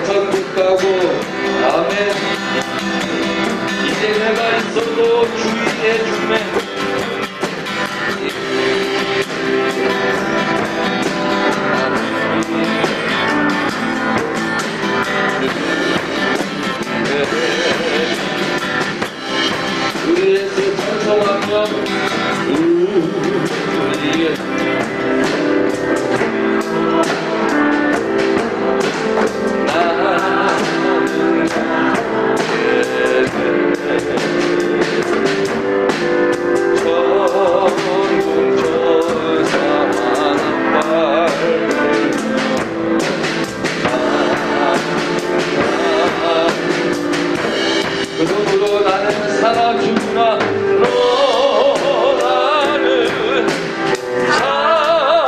천국 가고 아멘. 이제 내가 있어도 주의해 주매. 그래서 찬송하며 우리의 그 돈으로 나는 살아주구나. 나는 살아주구나.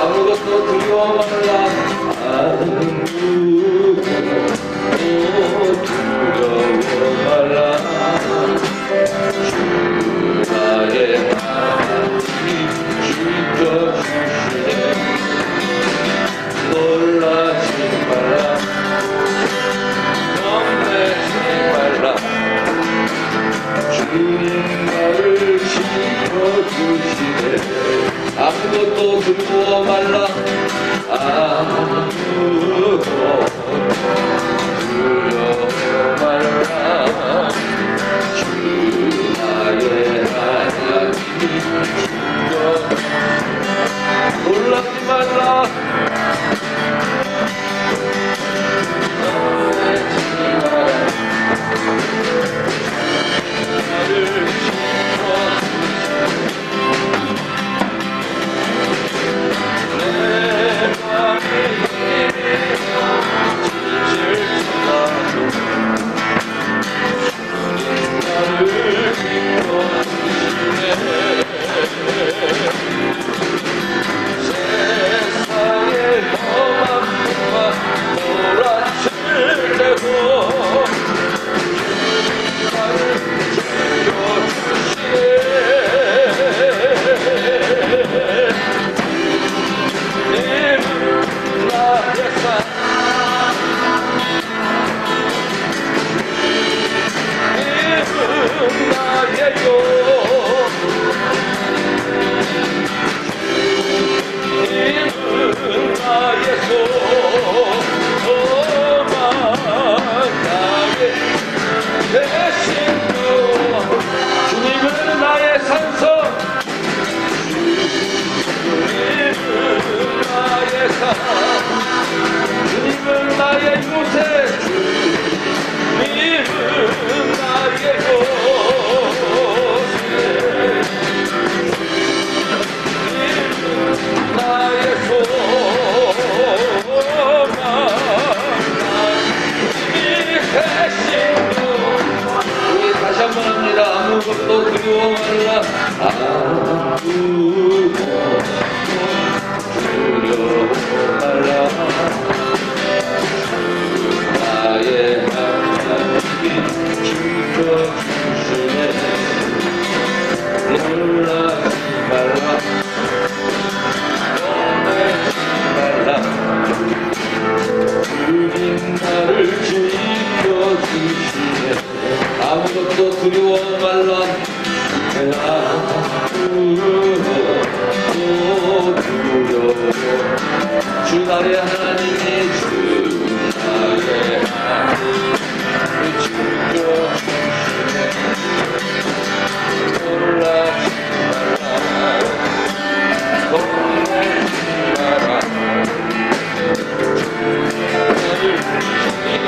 아무것도 두려워 말라. 아무것도 두려워 말라. 주 나의 하나님 지켜주시네. 놀라지 말라. 겁내지 말라. 주님 나를 지켜주시네. 아무것도 두려워 말라. 아무것도 두려워 말라. 주 나의 하나님이 지켜. 놀라지 말라. 놀라지 말라. 나를 주님은 나의 요새, 주님은 나의 요새, 주님은 나의 소망, 나의 대신도. 우리 다시 한번 합니다. 아무것도 두려워 말라. 아무것도 두려워 말라. 나의 하나님이 지켜주시네. 놀라지 말라. 놀라지 말라. 주님 나를 지켜주시네. 아무것도 두려워 말라. 주 나의 하나님이 주 나의 하나님이 지켜주시네. 놀라지 말라. 놀라지 마라. 나를 지켜주시네.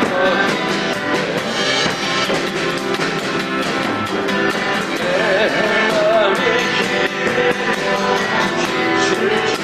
내 맘이 기대어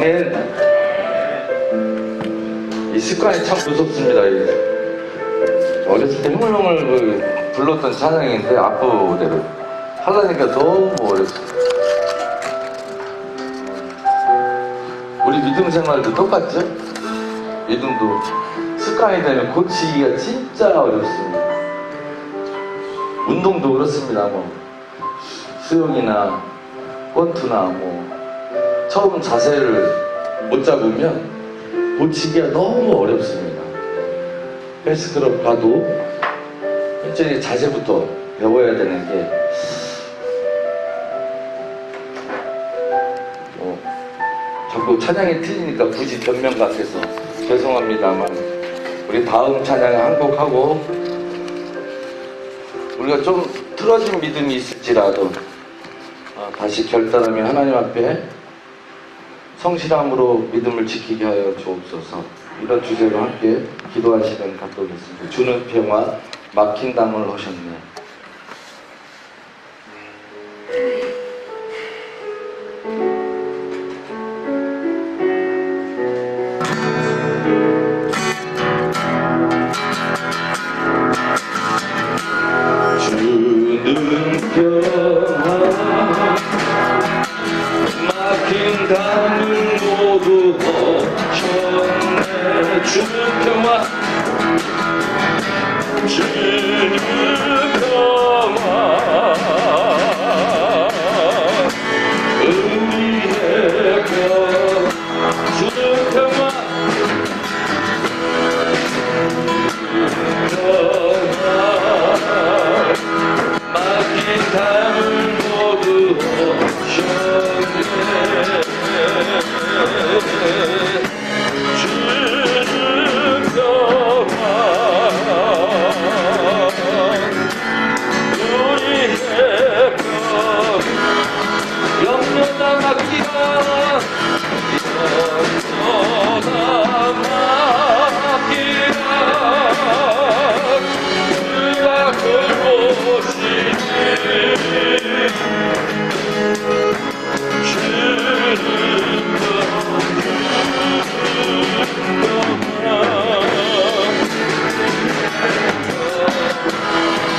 아멘. 이 습관이 참 무섭습니다. 어렸을 때 흐물흐물 불렀던 찬양인데 앞부대를 하려니까 너무 어렵습니다. 우리 믿음 생활도 똑같죠? 믿음도 습관이 되면 고치기가 진짜 어렵습니다. 운동도 그렇습니다. 뭐 수영이나 권투나 뭐 처음 자세를 못 잡으면 고치기가 너무 어렵습니다. 헬스클럽 가도 현재 자세부터 배워야 되는 게 자꾸 찬양이 틀리니까 굳이 변명 같아서 죄송합니다만 우리 다음 찬양 한 곡 하고 우리가 좀 틀어진 믿음이 있을지라도 다시 결단하며 하나님 앞에 성실함으로 믿음을 지키게 하여 주옵소서. 이런 주제로 함께 기도할 시간 갖고 오겠습니다. 주는 평화 막힌 담을 하셨네. 주는 평화 막힌 담을 모두 허셨네. 주는 평화 주는 평화 우리의 평화 주는 평화 막힌 담을 모두 허셨네. 주는 평화 우리의 평화 영원한 맡기라 영원한 맡기라 그가 돌보시니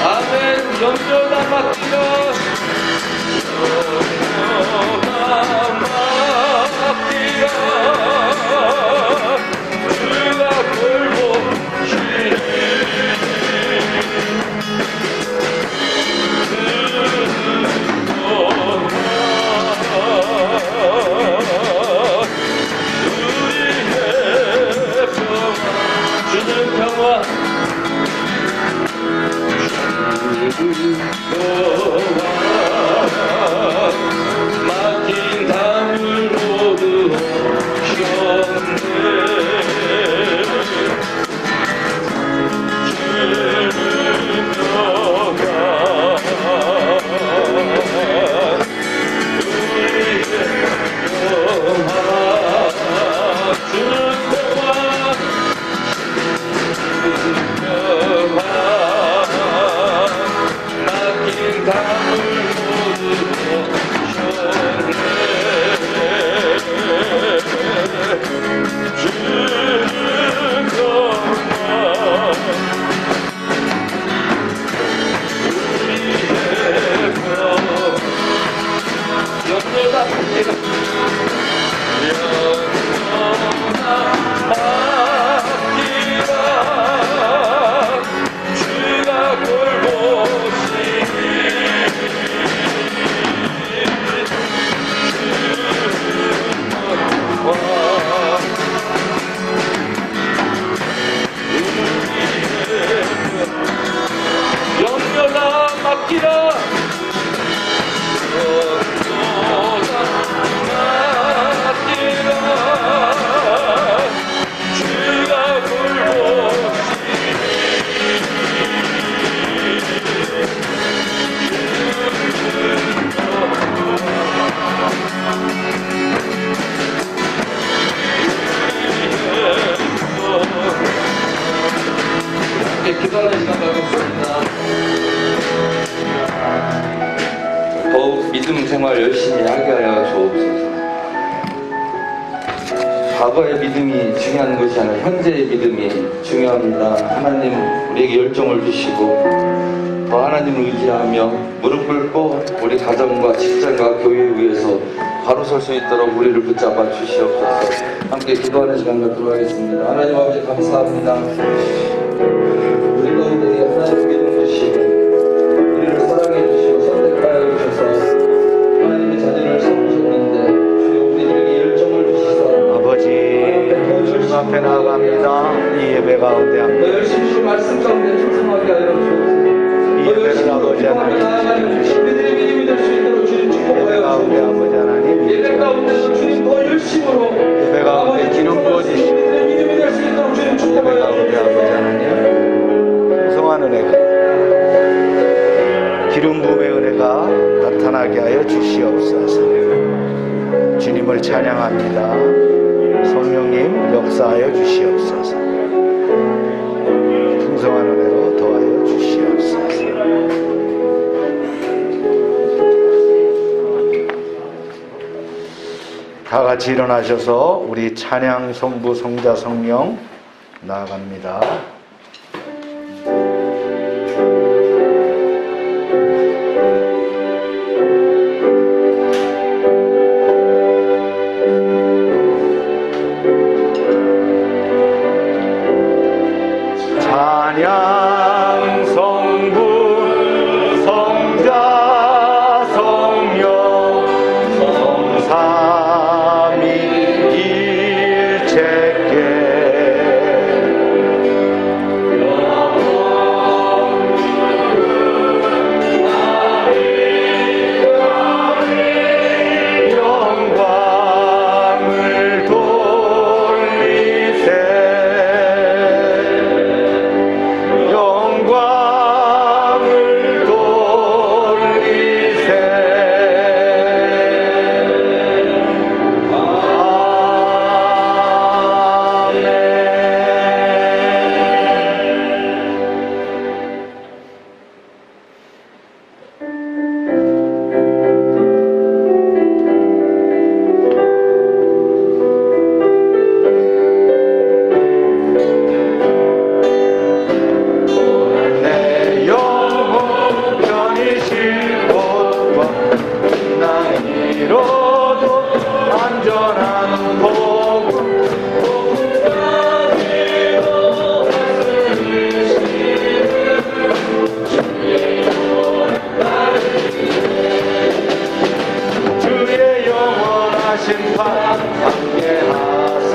아멘. 영원한 맡기라 영원한 맡기라 주가 돌보시니 주는 평화 막힌 담을 모두 허셨네. 주는 평화 우리의 평화 주는 평화 막힌 담을 모두 허셨네. 주는 평화 우리의 평화 영원한 맡기라 영원한 맡기라 주가 돌보시니 영원한 맡기라 주가 기도하는 시간 가겠습니다. 더욱 믿음 생활 열심히 하게 하여 주옵소서. 과거의 믿음이 중요한 것이 아니라 현재의 믿음이 중요합니다. 하나님 우리에게 열정을 주시고 더 하나님을 의지하며 무릎 꿇고 우리 가정과 직장과 교회 위해서 바로 설 수 있도록 우리를 붙잡아 주시옵소서. 함께 기도하는 시간 갖도록 하겠습니다. 하나님 아버지 감사합니다. 우리 가운데 하나님 믿음 주시고 우리를 사랑해 주시고 선택하여 주셔서 하나님의 자녀를 삼으셨는데 주여 우리에게 열정을 주시사 아버지 주님 앞에 나아갑니다. 이 예배 가운데 더 열심히 주 말씀 가운데 충성하게 하여 주옵소서. 이 예배를 아버지 하나님 우리들의 믿음이 될 수 있도록 주님 예배 축복하여 가운데 주옵소서. 아버지 하나님 예배 가운데서 주님 더 열심으로 예배 가운데 기름 부어주시고 우리들의 믿음이 될 수 있도록 주님 예배 축복하여 가운데 아버지 주옵소서. 하나님 풍성한 은혜가 기름 부음의 은혜가 나타나게 하여 주시옵소서. 주님을 찬양합니다. 성령님 역사하여 주시옵소서. 풍성한 은혜로 더하여 주시옵소서. 다 같이 일어나셔서 우리 찬양 성부 성자 성령 나아갑니다. 찬양 성부 성자 성령 성삼위일체께 영광을 돌리세 영광을 돌리세 내 영혼 편히 쉴 곳과 난 이뤄도 안전한 복음 주의 영원하신 판 함께하사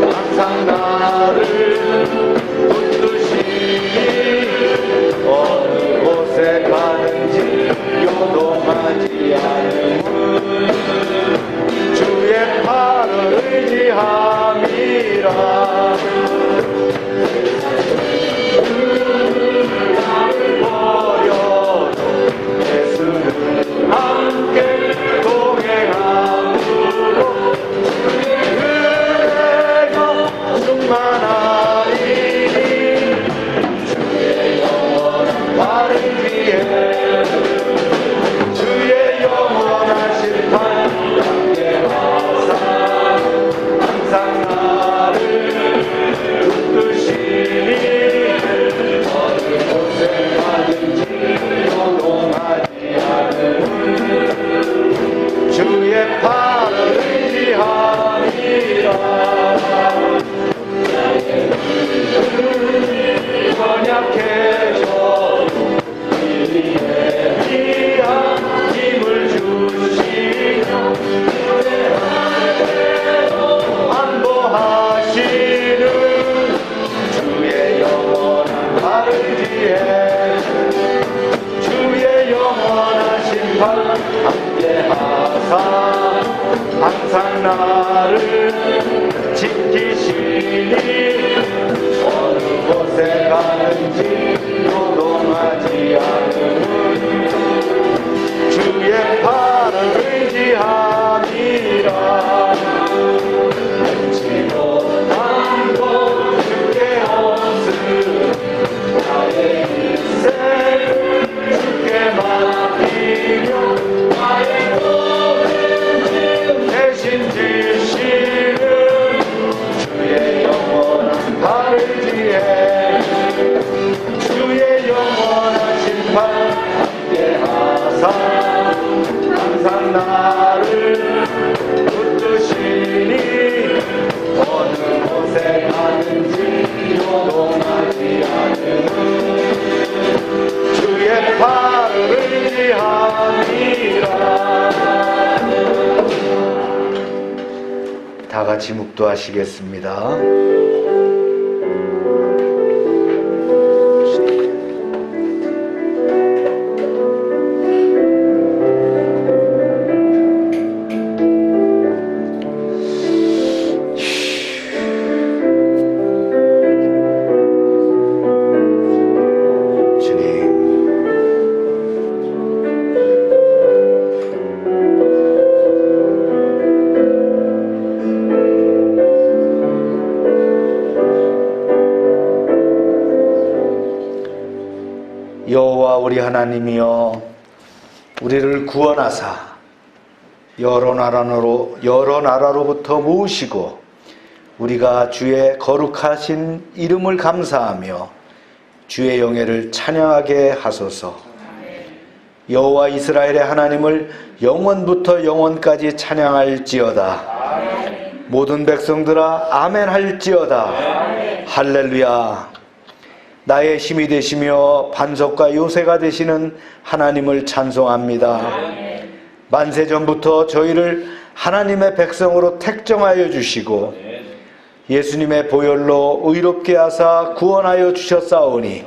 항상 나를 붙드시니 어느 곳에 가는지 요동하지 않음은 주의 팔을 의지함이라 나를 버려도 예수는 함께 동행함으로 은혜가 충만하리니 주의 영원한 발을 위해 주의 영원하신 판 함께하사 항상 나를 붙드시니 어느 곳에 가든지 요동하지 않음은 주의 팔을 의지함이라 연약해져도 일이 같이 묵도하시겠습니다. 여호와 우리 하나님이여, 우리를 구원하사 여러 나라로부터 모으시고 우리가 주의 거룩하신 이름을 감사하며 주의 영예를 찬양하게 하소서. 여호와 이스라엘의 하나님을 영원부터 영원까지 찬양할지어다. 모든 백성들아 아멘 할지어다. 할렐루야. 나의 힘이 되시며 반석과 요새가 되시는 하나님을 찬송합니다. 만세전부터 저희를 하나님의 백성으로 택정하여 주시고 예수님의 보혈로 의롭게 하사 구원하여 주셨사오니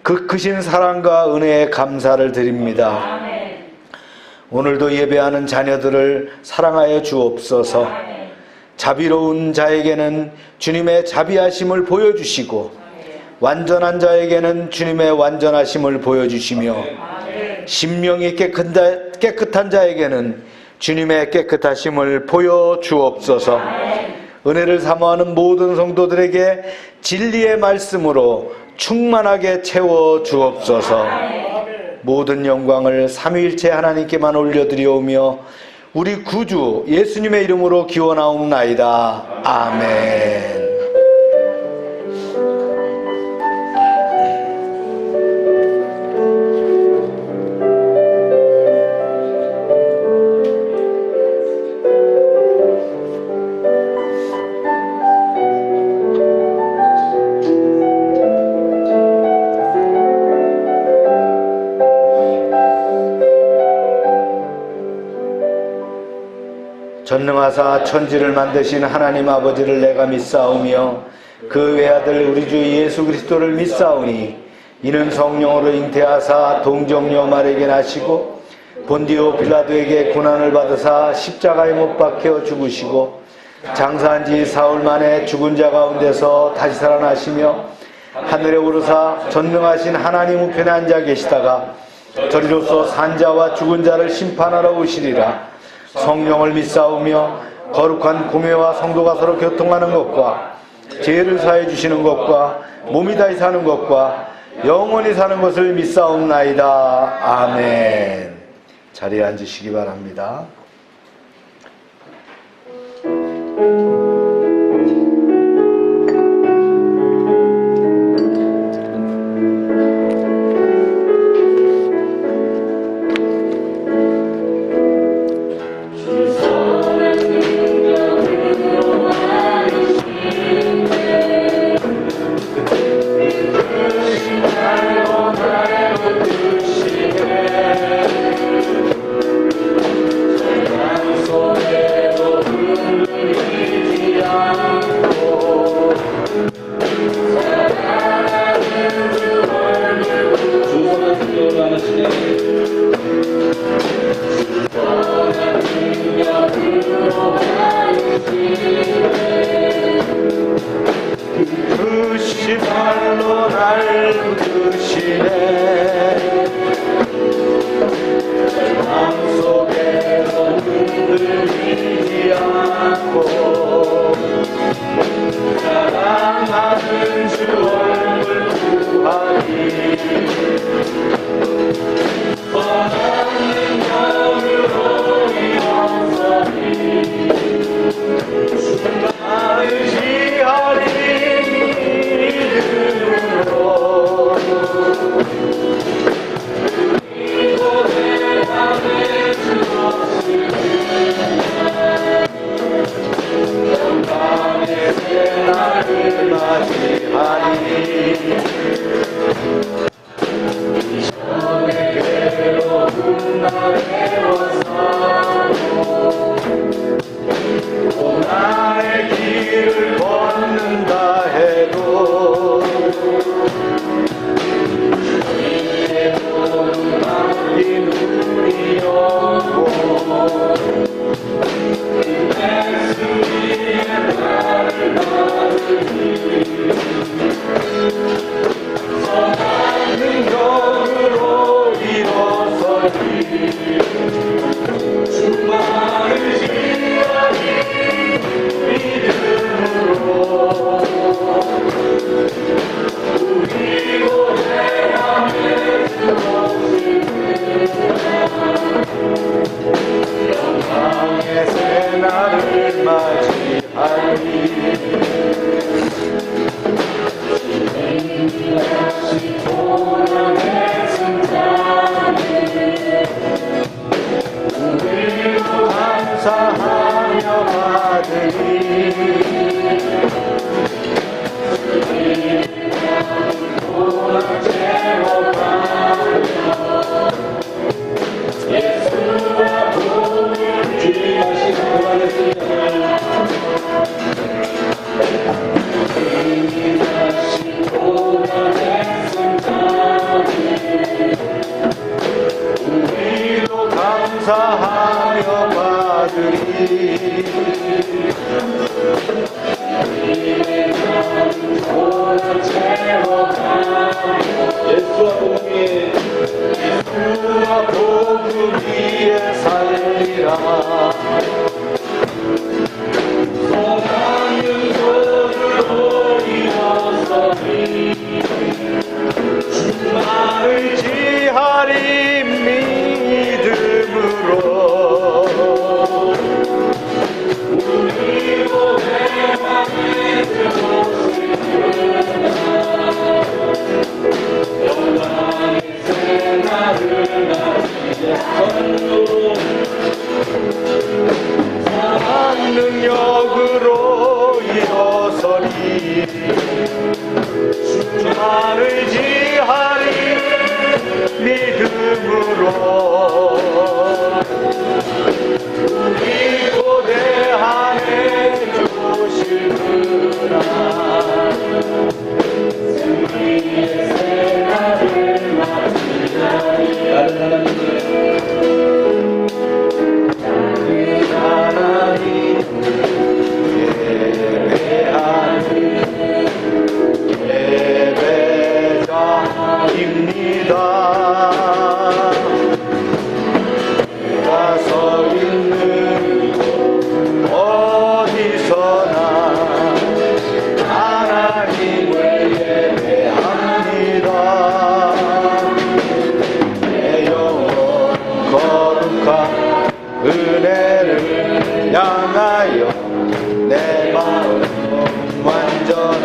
그 크신 사랑과 은혜에 감사를 드립니다. 오늘도 예배하는 자녀들을 사랑하여 주옵소서. 자비로운 자에게는 주님의 자비하심을 보여주시고 완전한 자에게는 주님의 완전하심을 보여주시며 심령이 깨끗한 자에게는 주님의 깨끗하심을 보여주옵소서. 은혜를 사모하는 모든 성도들에게 진리의 말씀으로 충만하게 채워주옵소서. 모든 영광을 삼위일체 하나님께만 올려드리오며 우리 구주 예수님의 이름으로 기원하옵나이다. 아멘. 전능하사 천지를 만드신 하나님 아버지를 내가 믿사오며 그 외아들 우리 주 예수 그리스도를 믿사오니 이는 성령으로 잉태하사 동정녀 마리아에게 나시고 본디오 빌라도에게 고난을 받으사 십자가에 못 박혀 죽으시고 장사한 지 사흘 만에 죽은 자 가운데서 다시 살아나시며 하늘에 오르사 전능하신 하나님 우편에 앉아 계시다가 저리로서 산자와 죽은 자를 심판하러 오시리라. 성령을 믿사오며 거룩한 공회와 성도가 서로 교통하는 것과 죄를 사해 주시는 것과 몸이 다시 사는 것과 영원히 사는 것을 믿사옵나이다. 아멘. 자리에 앉으시기 바랍니다. 크신 발로 날 붙드시네. 마음속에서 흔들리지 않고 사랑하는 주 얼굴 구하니 예수와 복음에 예수와 복음 위에 살리라. 사랑은 저를 일어서니 나를 지하리 믿음으로 능력으로 일어서니 나를 지하리 믿음으로 우리 고대 안에 주실 그나 승리의 새날을 맞이하리. 내가 서 있는 곳 어디서나 하나님을 예배합니다. 내 영혼 거룩한 은혜를 향하여 내 마음 완전한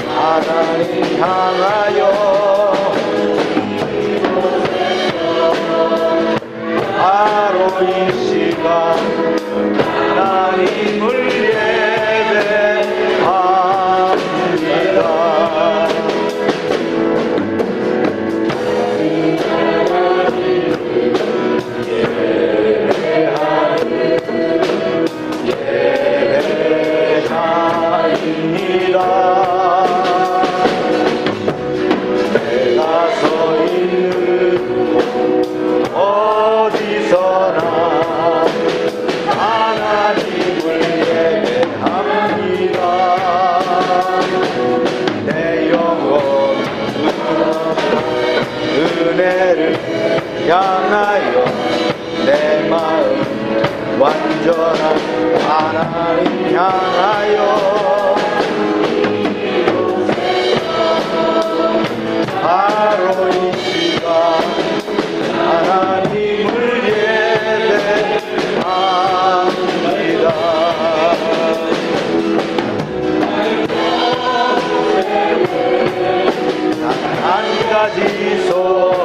하나님 향하여 바로 이 시간 하나님을 예배합니다. 예배자입니다. 내가 서 있는 곳 어디서나 하나님을 예배합니다. 내 영혼 은혜를 향하여 내 마음 완전한 하나님 향하여 바로 이 시간 하나님을 예배합니다. 한 가지 소원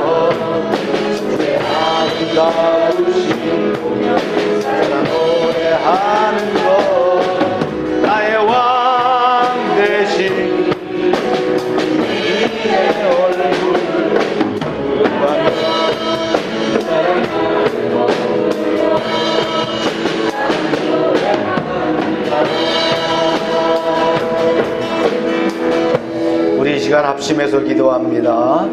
아름다우신 사랑 노래하는 것 나의 왕 대신 내 얼굴 우리 이 시간 합심해서 기도합니다.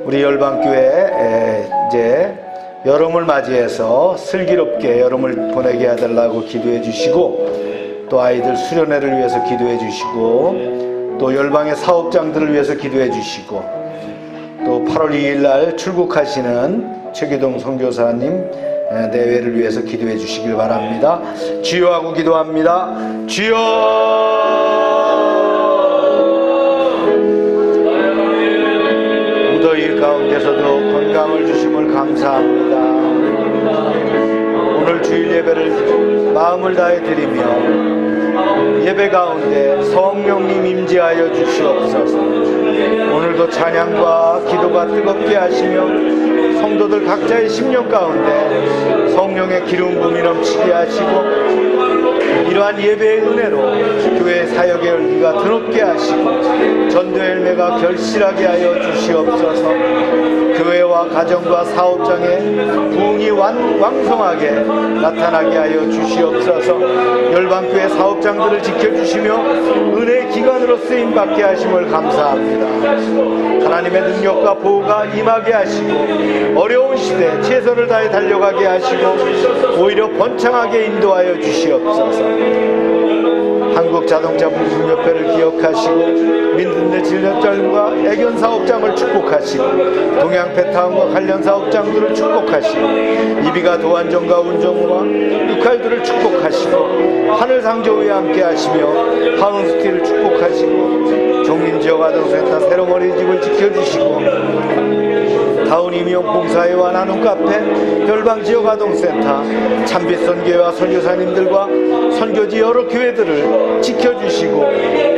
우리 열방교회 이제 여름을 맞이해서 슬기롭게 여름을 보내게 해달라고 기도해 주시고 또 아이들 수련회를 위해서 기도해 주시고 또 열방의 사업장들을 위해서 기도해 주시고 또 8월 2일 날 출국하시는 최기동 선교사님 내외를 위해서 기도해 주시길 바랍니다. 주여 하고 기도합니다. 주여. 무더위 가운데서도 건강을 주심을 감사합니다. 오늘 주일 예배를 마음을 다해 드리며 예배 가운데 성령님 임재하여 주시옵소서. 오늘도 찬양과 기도가 뜨겁게 하시며 성도들 각자의 심령 가운데 성령의 기름 부음이 넘치게 하시고 이러한 예배의 은혜로 교회 사역의 열기가 드높게 하시고 전도의 열매가 결실하게 하여 주시옵소서. 교회와 가정과 사업장에 부흥이 왕성하게 나타나게 하여 주시옵소서. 열방교회 사업장들을 지켜주시며 은혜의 기관으로 쓰임받게 하심을 감사합니다. 하나님의 능력과 보호가 임하게 하시고 어려운 시대 최선을 다해 달려가게 하시고 오히려 번창하게 인도하여 주시옵소서. 한국자동차부품협회를 기억하시고 민들레 진료장과 애견 사업장을 축복하시고 동양페타운과 관련 사업장들을 축복하시고 이비가 도안전과 운정과 육할들을 축복하시고 하늘상조위에 함께 하시며 하운스티를 축복하시고 종린지역아동센터 새로운 어린이집을 지켜주시고 다운임용봉사회와 나눔카페 열방지역아동센터 참빛선교회와 선교사님들과 선교지 여러 교회들을 지켜주시고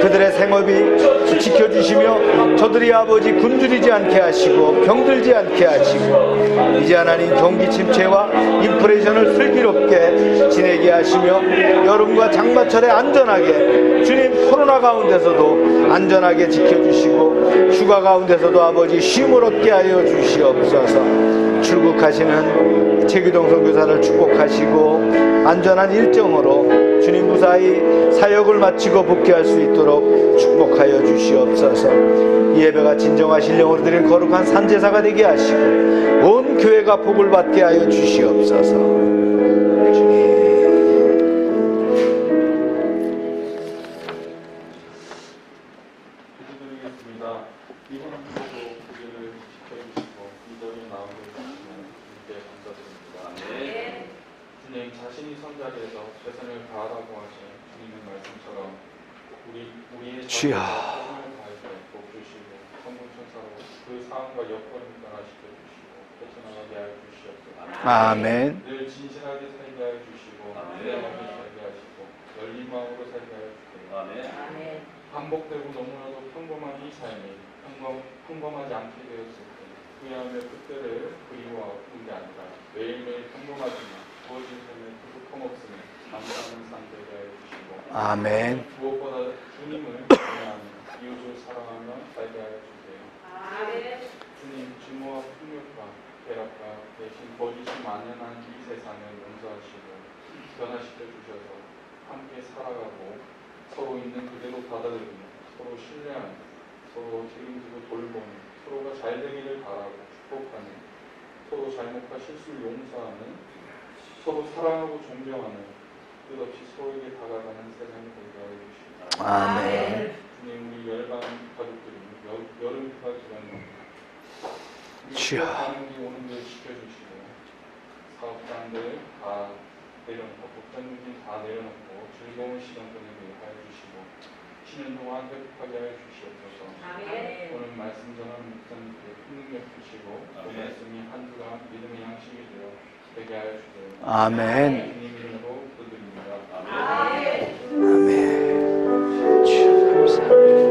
그들의 생업이 지켜주시며 저들이 아버지 굶주리지 않게 하시고 병들지 않게 하시고 이제 하나님 경기 침체와 인플레이션을 슬기롭게 지내게 하시며 여름과 장마철에 안전하게 주님 코로나 가운데서도 안전하게 지켜주시고 휴가 가운데서도 아버지 쉼을 얻게 하여 주시옵소서. 출국하시는 최기동 선교사를 축복하시고 안전한 일정으로 주님 무사히 사역을 마치고 복귀할 수 있도록 축복하여 주시옵소서. 이 예배가 진정한 신령으로 드린 거룩한 산제사가 되게 하시고 온 교회가 복을 받게 하여 주시옵소서. 주님. 기도드리겠습니다. 이번 한 주도 우리를 지켜주시고 이전에 나오게 해주시면 주님께 감사드립니다. 주님 자신이 선자리에서 최선을 다하라고 하신 주님의 말씀처럼 우리의 주여. 최선을 다해서 돕주시고 성군천사로 그 상황과 여건을 변화시켜 주시고 펼쳐나가게 하여 주시옵소서. 아멘. 늘 진실하게 살게 하여 주시고 신뢰하게 살게 하시고 열린 마음으로 살게 하여 주세요. 반복되고 너무나도 평범한 이 삶이 평범하지 않게 되었을 때 후회하며 그때를 그리워하는 게 아니라 매일매일 평범하지만 부어진 삶에 부족함없음에 감사하는 삶 되게 하여 주시고 아멘. 무엇보다 주님을 사랑하며 이웃을 사랑하며 살게 하여 주세요. 주님 증오와 폭력과 괴락과 대신 거짓이 만연한 이 세상을 용서하시고 변화시켜 주셔서 함께 살아가고 서로 있는 그대로 받아들이며 서로 신뢰하며 서로 책임지고 돌보는 서로가 잘 되기를 바라고 축복하는 서로 잘못과 실수를 용서하는 서로 사랑하고 존경하는 끝없이 서로에게 다가가는 세상이 되게 하여 주시옵소서. 아멘. 주님 우리 열방 가족들이 여름 휴가 기간에 주여. 가는 길 오는 길 지켜주시고 사업장들 다 내려놓고 복잡한 일 다 내려놓고 즐거운 시간 보내게 하여 주시고 쉬는 동안 회복하게 하여 주시옵소서. 오늘 말씀 전하는 목사님께 큰 능력 주시고 그 말씀이 한 주간 믿음의 양식이 되어 되게 하여 주세요. 아멘. 주님 이름으로 기도드립니다. 아멘. 주여 감사합니다.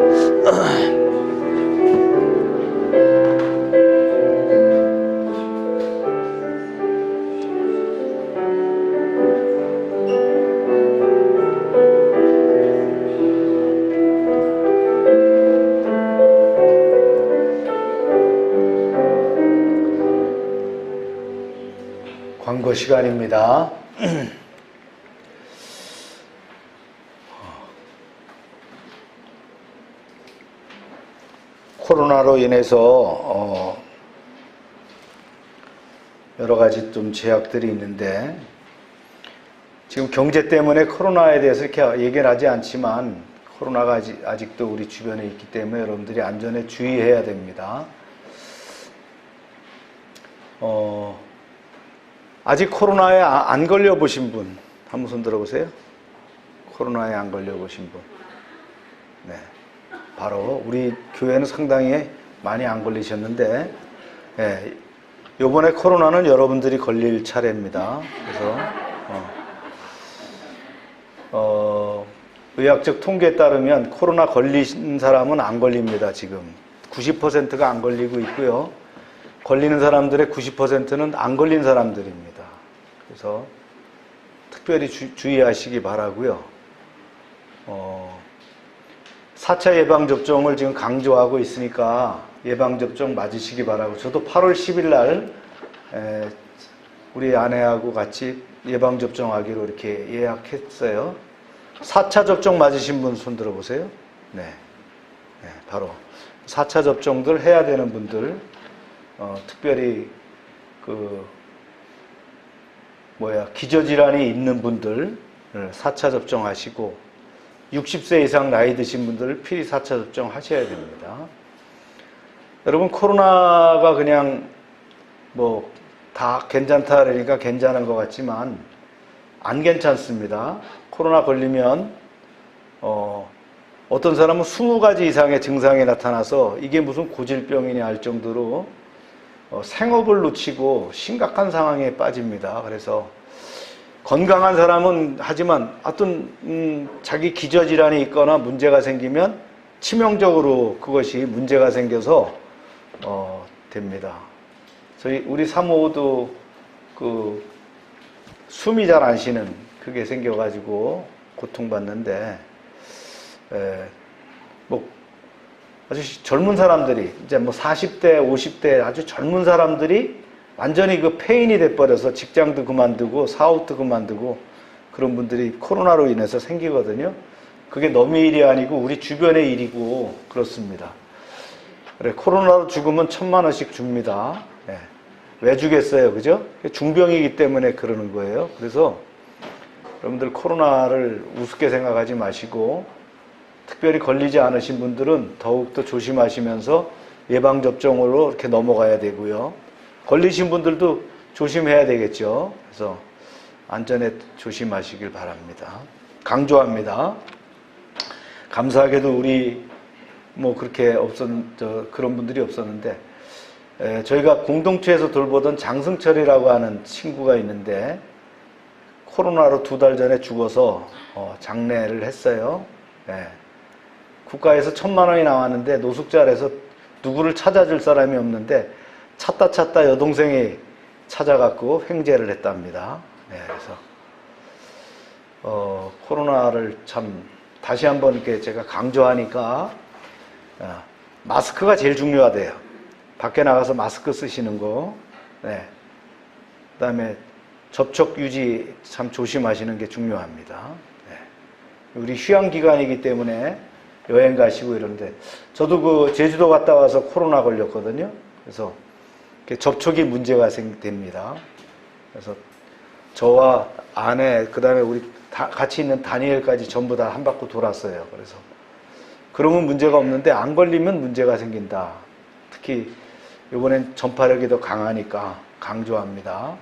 광고 시간입니다. 코로나로 인해서 여러 가지 좀 제약들이 있는데 지금 경제 때문에 코로나에 대해서 이렇게 얘기를 하지 않지만 코로나가 아직도 우리 주변에 있기 때문에 여러분들이 안전에 주의해야 됩니다. 아직 코로나에 안 걸려보신 분 한번 손 들어보세요. 코로나에 안 걸려보신 분. 네, 바로 우리 교회는 상당히 많이 안 걸리셨는데 네, 이번에 코로나는 여러분들이 걸릴 차례입니다. 그래서 의학적 통계에 따르면 코로나 걸린 사람은 안 걸립니다. 지금 90%가 안 걸리고 있고요. 걸리는 사람들의 90%는 안 걸린 사람들입니다. 그래서 특별히 주의하시기 바라고요. 4차 예방접종을 지금 강조하고 있으니까 예방접종 맞으시기 바라고, 저도 8월 10일 날 우리 아내하고 같이 예방접종하기로 이렇게 예약했어요. 4차 접종 맞으신 분 손 들어보세요. 네, 바로 4차 접종들 해야 되는 분들, 특별히 기저질환이 있는 분들 4차 접종하시고, 60세 이상 나이 드신 분들 필히 4차 접종 하셔야 됩니다. 여러분, 코로나가 그냥 다 괜찮다 그러니까 괜찮은 것 같지만 안 괜찮습니다. 코로나 걸리면 어떤 사람은 20가지 이상의 증상이 나타나서 이게 무슨 고질병이냐 할 정도로 생업을 놓치고 심각한 상황에 빠집니다. 그래서 건강한 사람은 하지만 어떤 자기 기저질환이 있거나 문제가 생기면 치명적으로 그것이 문제가 생겨서 됩니다. 우리 사모도 숨이 잘 안 쉬는 그게 생겨가지고 고통받는데, 아주 젊은 사람들이, 이제 40대, 50대 아주 젊은 사람들이 완전히 폐인이 돼버려서 직장도 그만두고 사업도 그만두고 그런 분들이 코로나로 인해서 생기거든요. 그게 남의 일이 아니고 우리 주변의 일이고 그렇습니다. 그래, 코로나로 죽으면 1,000만 원씩 줍니다. 왜 주겠어요? 그죠? 중병이기 때문에 그러는 거예요. 그래서 여러분들 코로나를 우습게 생각하지 마시고, 특별히 걸리지 않으신 분들은 더욱더 조심하시면서 예방접종으로 이렇게 넘어가야 되고요. 걸리신 분들도 조심해야 되겠죠. 그래서 안전에 조심하시길 바랍니다. 강조합니다. 감사하게도 우리 그렇게 그런 분들이 없었는데, 저희가 공동체에서 돌보던 장승철이라고 하는 친구가 있는데 코로나로 2달 전에 죽어서 장례를 했어요. 국가에서 1,000만 원이 나왔는데 노숙자라서 누구를 찾아줄 사람이 없는데 찾다 여동생이 찾아갖고 횡재를 했답니다. 그래서 코로나를 참 다시 한번 이렇게 제가 강조하니까 마스크가 제일 중요하대요. 밖에 나가서 마스크 쓰시는 거, 그 다음에 접촉 유지 참 조심하시는 게 중요합니다. 우리 휴양기간이기 때문에 여행 가시고 이러는데, 저도 제주도 갔다 와서 코로나 걸렸거든요. 그래서 접촉이 문제가 됩니다. 그래서 저와 아내, 그 다음에 우리 같이 있는 다니엘까지 전부 다 한 바퀴 돌았어요. 그래서 그러면 문제가 없는데 안 걸리면 문제가 생긴다. 특히 이번엔 전파력이 더 강하니까 강조합니다.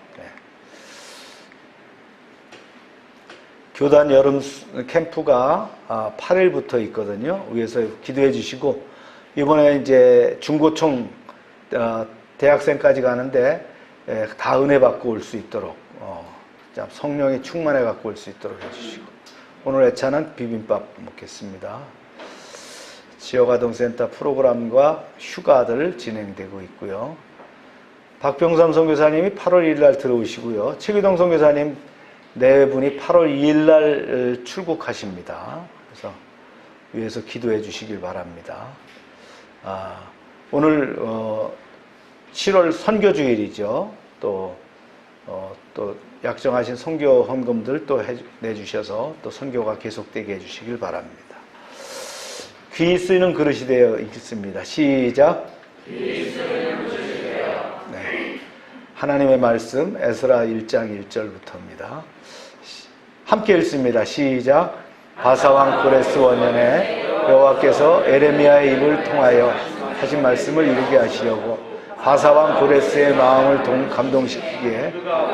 교단 여름 캠프가 8일부터 있거든요. 위에서 기도해 주시고, 이번에 이제 중고총 대학생까지 가는데 다 은혜 받고 올 수 있도록 성령이 충만해 갖고 올 수 있도록 해주시고, 오늘 애차는 비빔밥 먹겠습니다. 지역아동센터 프로그램과 휴가들 진행되고 있고요. 박병삼 선교사님이 8월 1일 날 들어오시고요. 최기동 선교사님 네 분이 8월 2일 날 출국하십니다. 그래서 위에서 기도해 주시길 바랍니다. 오늘 7월 선교주일이죠. 또 약정하신 선교 헌금들 또 내주셔서 또 선교가 계속되게 해주시길 바랍니다. 귀 쓰이는 그릇이 되어 있습니다. 시작. 하나님의 말씀 에스라 1장 1절부터입니다. 함께 읽습니다. 시작. 바사왕 고레스 원년에 여호와께서 에레미야의 입을 통하여 하신 말씀을 이루게 하시려고 바사왕 고레스의 마음을 감동시키기에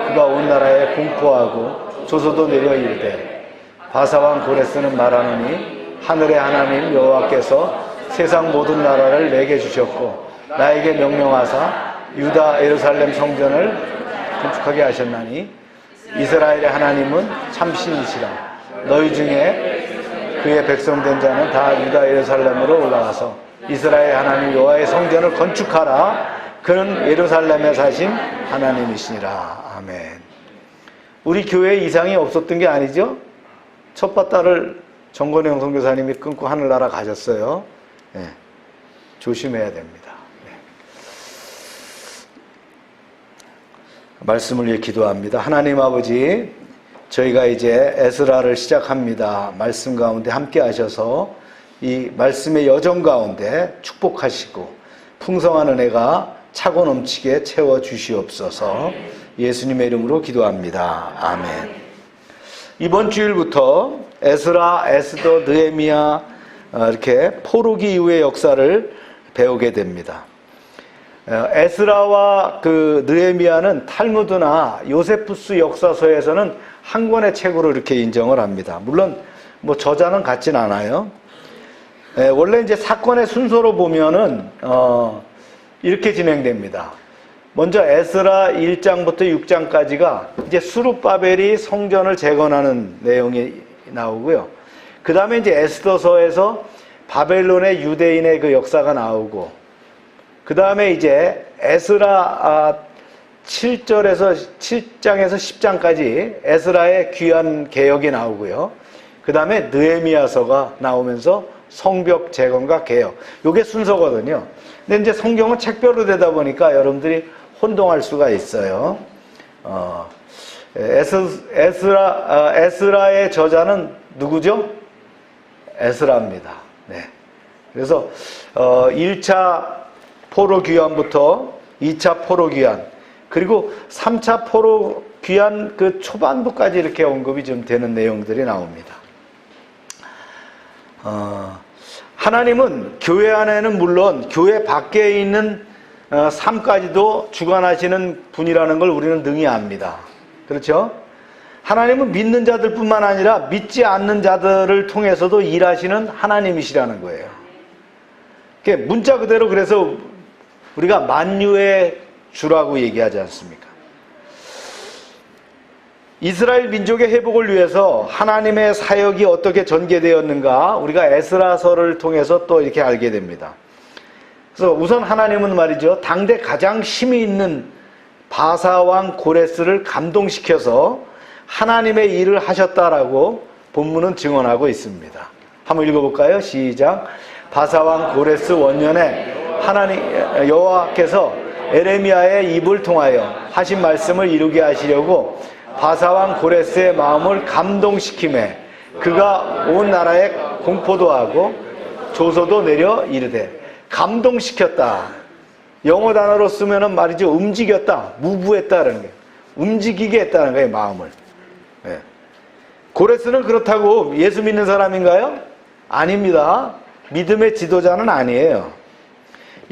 그가 온 나라에 공포하고 조소도 내려 이르되, 바사왕 고레스는 말하노니 하늘의 하나님 여호와께서 세상 모든 나라를 내게 주셨고 나에게 명령하사 유다 예루살렘 성전을 건축하게 하셨나니, 이스라엘의 하나님은 참신이시라. 너희 중에 그의 백성된 자는 다 유다 예루살렘으로 올라가서 이스라엘 하나님 여호와의 성전을 건축하라. 그는 예루살렘에 사신 하나님이시니라. 아멘. 우리 교회에 이상이 없었던 게 아니죠. 첫째 딸을 정건영 선교사님이 끊고 하늘나라 가셨어요. 네. 조심해야 됩니다. 네. 말씀을 위해 기도합니다. 하나님 아버지, 저희가 이제 에스라를 시작합니다. 말씀 가운데 함께 하셔서 이 말씀의 여정 가운데 축복하시고 풍성한 은혜가 차고 넘치게 채워주시옵소서. 예수님의 이름으로 기도합니다. 아멘. 이번 주일부터 에스라, 에스더, 느헤미야 이렇게 포로기 이후의 역사를 배우게 됩니다. 에스라와 그 느헤미야는 탈무드나 요세푸스 역사서에서는 한 권의 책으로 이렇게 인정을 합니다. 물론 뭐 저자는 같진 않아요. 원래 이제 사건의 순서로 보면은 이렇게 진행됩니다. 먼저 에스라 1장부터 6장까지가 이제 스룹바벨이 성전을 재건하는 내용이 나오고요. 그 다음에 이제 에스더서에서 바벨론의 유대인의 그 역사가 나오고, 그 다음에 이제 에스라 7장에서 10장까지 에스라의 귀환 개혁이 나오고요. 그 다음에 느헤미야서가 나오면서 성벽 재건과 개혁. 요게 순서거든요. 근데 이제 성경은 책별로 되다 보니까 여러분들이 혼동할 수가 있어요. 에스라의 저자는 누구죠? 에스라입니다. 네. 그래서 1차 포로 귀환부터 2차 포로 귀환, 그리고 3차 포로 귀환 그 초반부까지 이렇게 언급이 좀 되는 내용들이 나옵니다. 하나님은 교회 안에는 물론 교회 밖에 있는 삶까지도 주관하시는 분이라는 걸 우리는 능히 압니다. 그렇죠? 하나님은 믿는 자들뿐만 아니라 믿지 않는 자들을 통해서도 일하시는 하나님이시라는 거예요. 문자 그대로 그래서 우리가 만유의 주라고 얘기하지 않습니까? 이스라엘 민족의 회복을 위해서 하나님의 사역이 어떻게 전개되었는가 우리가 에스라서를 통해서 또 이렇게 알게 됩니다. 그래서 우선 하나님은 말이죠, 당대 가장 힘이 있는 바사왕 고레스를 감동시켜서 하나님의 일을 하셨다라고 본문은 증언하고 있습니다. 한번 읽어볼까요? 시작. 바사왕 고레스 원년에 하나님 여호와께서 에레미야의 입을 통하여 하신 말씀을 이루게 하시려고 바사왕 고레스의 마음을 감동시키매 그가 온 나라에 공포도 하고 조소도 내려 이르되. 감동시켰다. 영어 단어로 쓰면은 말이죠, 움직였다, 무부했다는 거예요. 움직이게 했다는 거예요, 마음을. 네. 고레스는 그렇다고 예수 믿는 사람인가요? 아닙니다. 믿음의 지도자는 아니에요.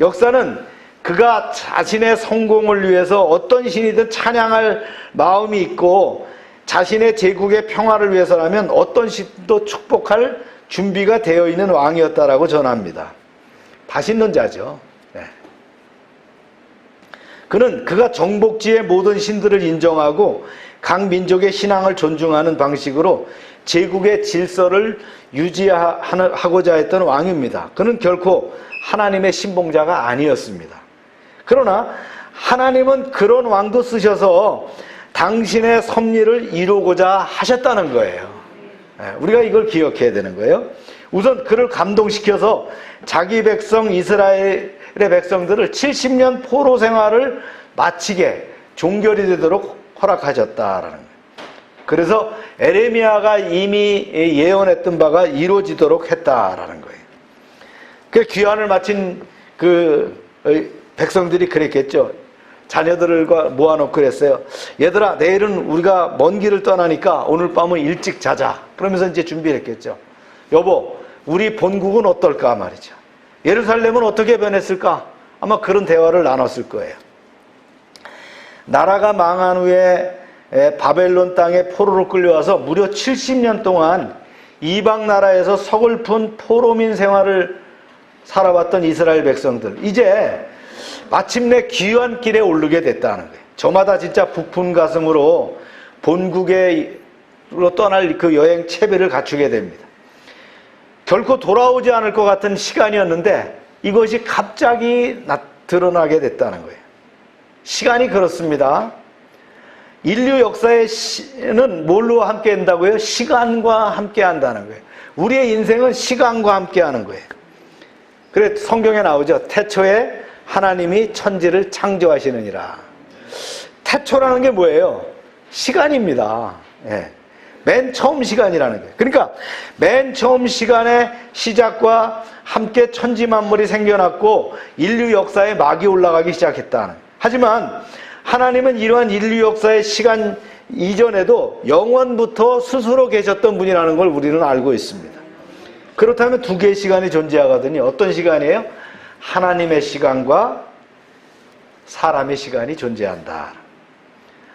역사는 그가 자신의 성공을 위해서 어떤 신이든 찬양할 마음이 있고 자신의 제국의 평화를 위해서라면 어떤 신도 축복할 준비가 되어 있는 왕이었다라고 전합니다. 다신는 자죠. 네. 그가 정복지의 모든 신들을 인정하고 각 민족의 신앙을 존중하는 방식으로 제국의 질서를 유지하고자 했던 왕입니다. 그는 결코 하나님의 신봉자가 아니었습니다. 그러나 하나님은 그런 왕도 쓰셔서 당신의 섭리를 이루고자 하셨다는 거예요. 우리가 이걸 기억해야 되는 거예요. 우선 그를 감동시켜서 자기 백성 이스라엘의 백성들을 70년 포로 생활을 마치게 종결이 되도록 허락하셨다라는 거예요. 그래서 에레미야가 이미 예언했던 바가 이루어지도록 했다라는 거예요. 그 귀환을 마친 그 백성들이 그랬겠죠. 자녀들과 모아놓고 그랬어요. 얘들아, 내일은 우리가 먼 길을 떠나니까 오늘 밤은 일찍 자자. 그러면서 이제 준비를 했겠죠. 여보, 우리 본국은 어떨까 말이죠. 예루살렘은 어떻게 변했을까? 아마 그런 대화를 나눴을 거예요. 나라가 망한 후에 바벨론 땅에 포로로 끌려와서 무려 70년 동안 이방 나라에서 서글픈 포로민 생활을 살아왔던 이스라엘 백성들, 이제 마침내 귀환길에 오르게 됐다는 거예요. 저마다 진짜 부푼 가슴으로 본국으로 떠날 그 여행 채비를 갖추게 됩니다. 결코 돌아오지 않을 것 같은 시간이었는데 이것이 갑자기 드러나게 됐다는 거예요. 시간이 그렇습니다. 인류 역사에는 뭘로 함께 한다고요? 시간과 함께 한다는 거예요. 우리의 인생은 시간과 함께 하는 거예요. 그래 성경에 나오죠. 태초에 하나님이 천지를 창조하시느니라. 태초라는 게 뭐예요? 시간입니다. 예. 맨 처음 시간이라는 거예요. 그러니까 맨 처음 시간의 시작과 함께 천지 만물이 생겨났고 인류 역사에 막이 올라가기 시작했다는 거예요. 하지만 하나님은 이러한 인류 역사의 시간 이전에도 영원부터 스스로 계셨던 분이라는 걸 우리는 알고 있습니다. 그렇다면 두 개의 시간이 존재하거든요. 어떤 시간이에요? 하나님의 시간과 사람의 시간이 존재한다.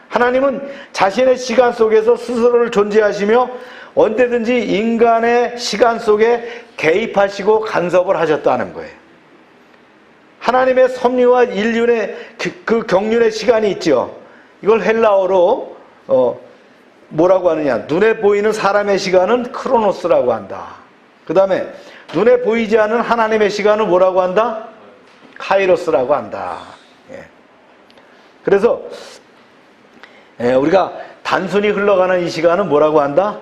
하나님은 자신의 시간 속에서 스스로를 존재하시며 언제든지 인간의 시간 속에 개입하시고 간섭을 하셨다는 거예요. 하나님의 섭리와 인륜의 그 경륜의 시간이 있죠. 이걸 헬라어로 뭐라고 하느냐? 눈에 보이는 사람의 시간은 크로노스라고 한다. 그 다음에 눈에 보이지 않는 하나님의 시간을 뭐라고 한다? 카이로스라고 한다. 예. 그래서 우리가 단순히 흘러가는 이 시간은 뭐라고 한다?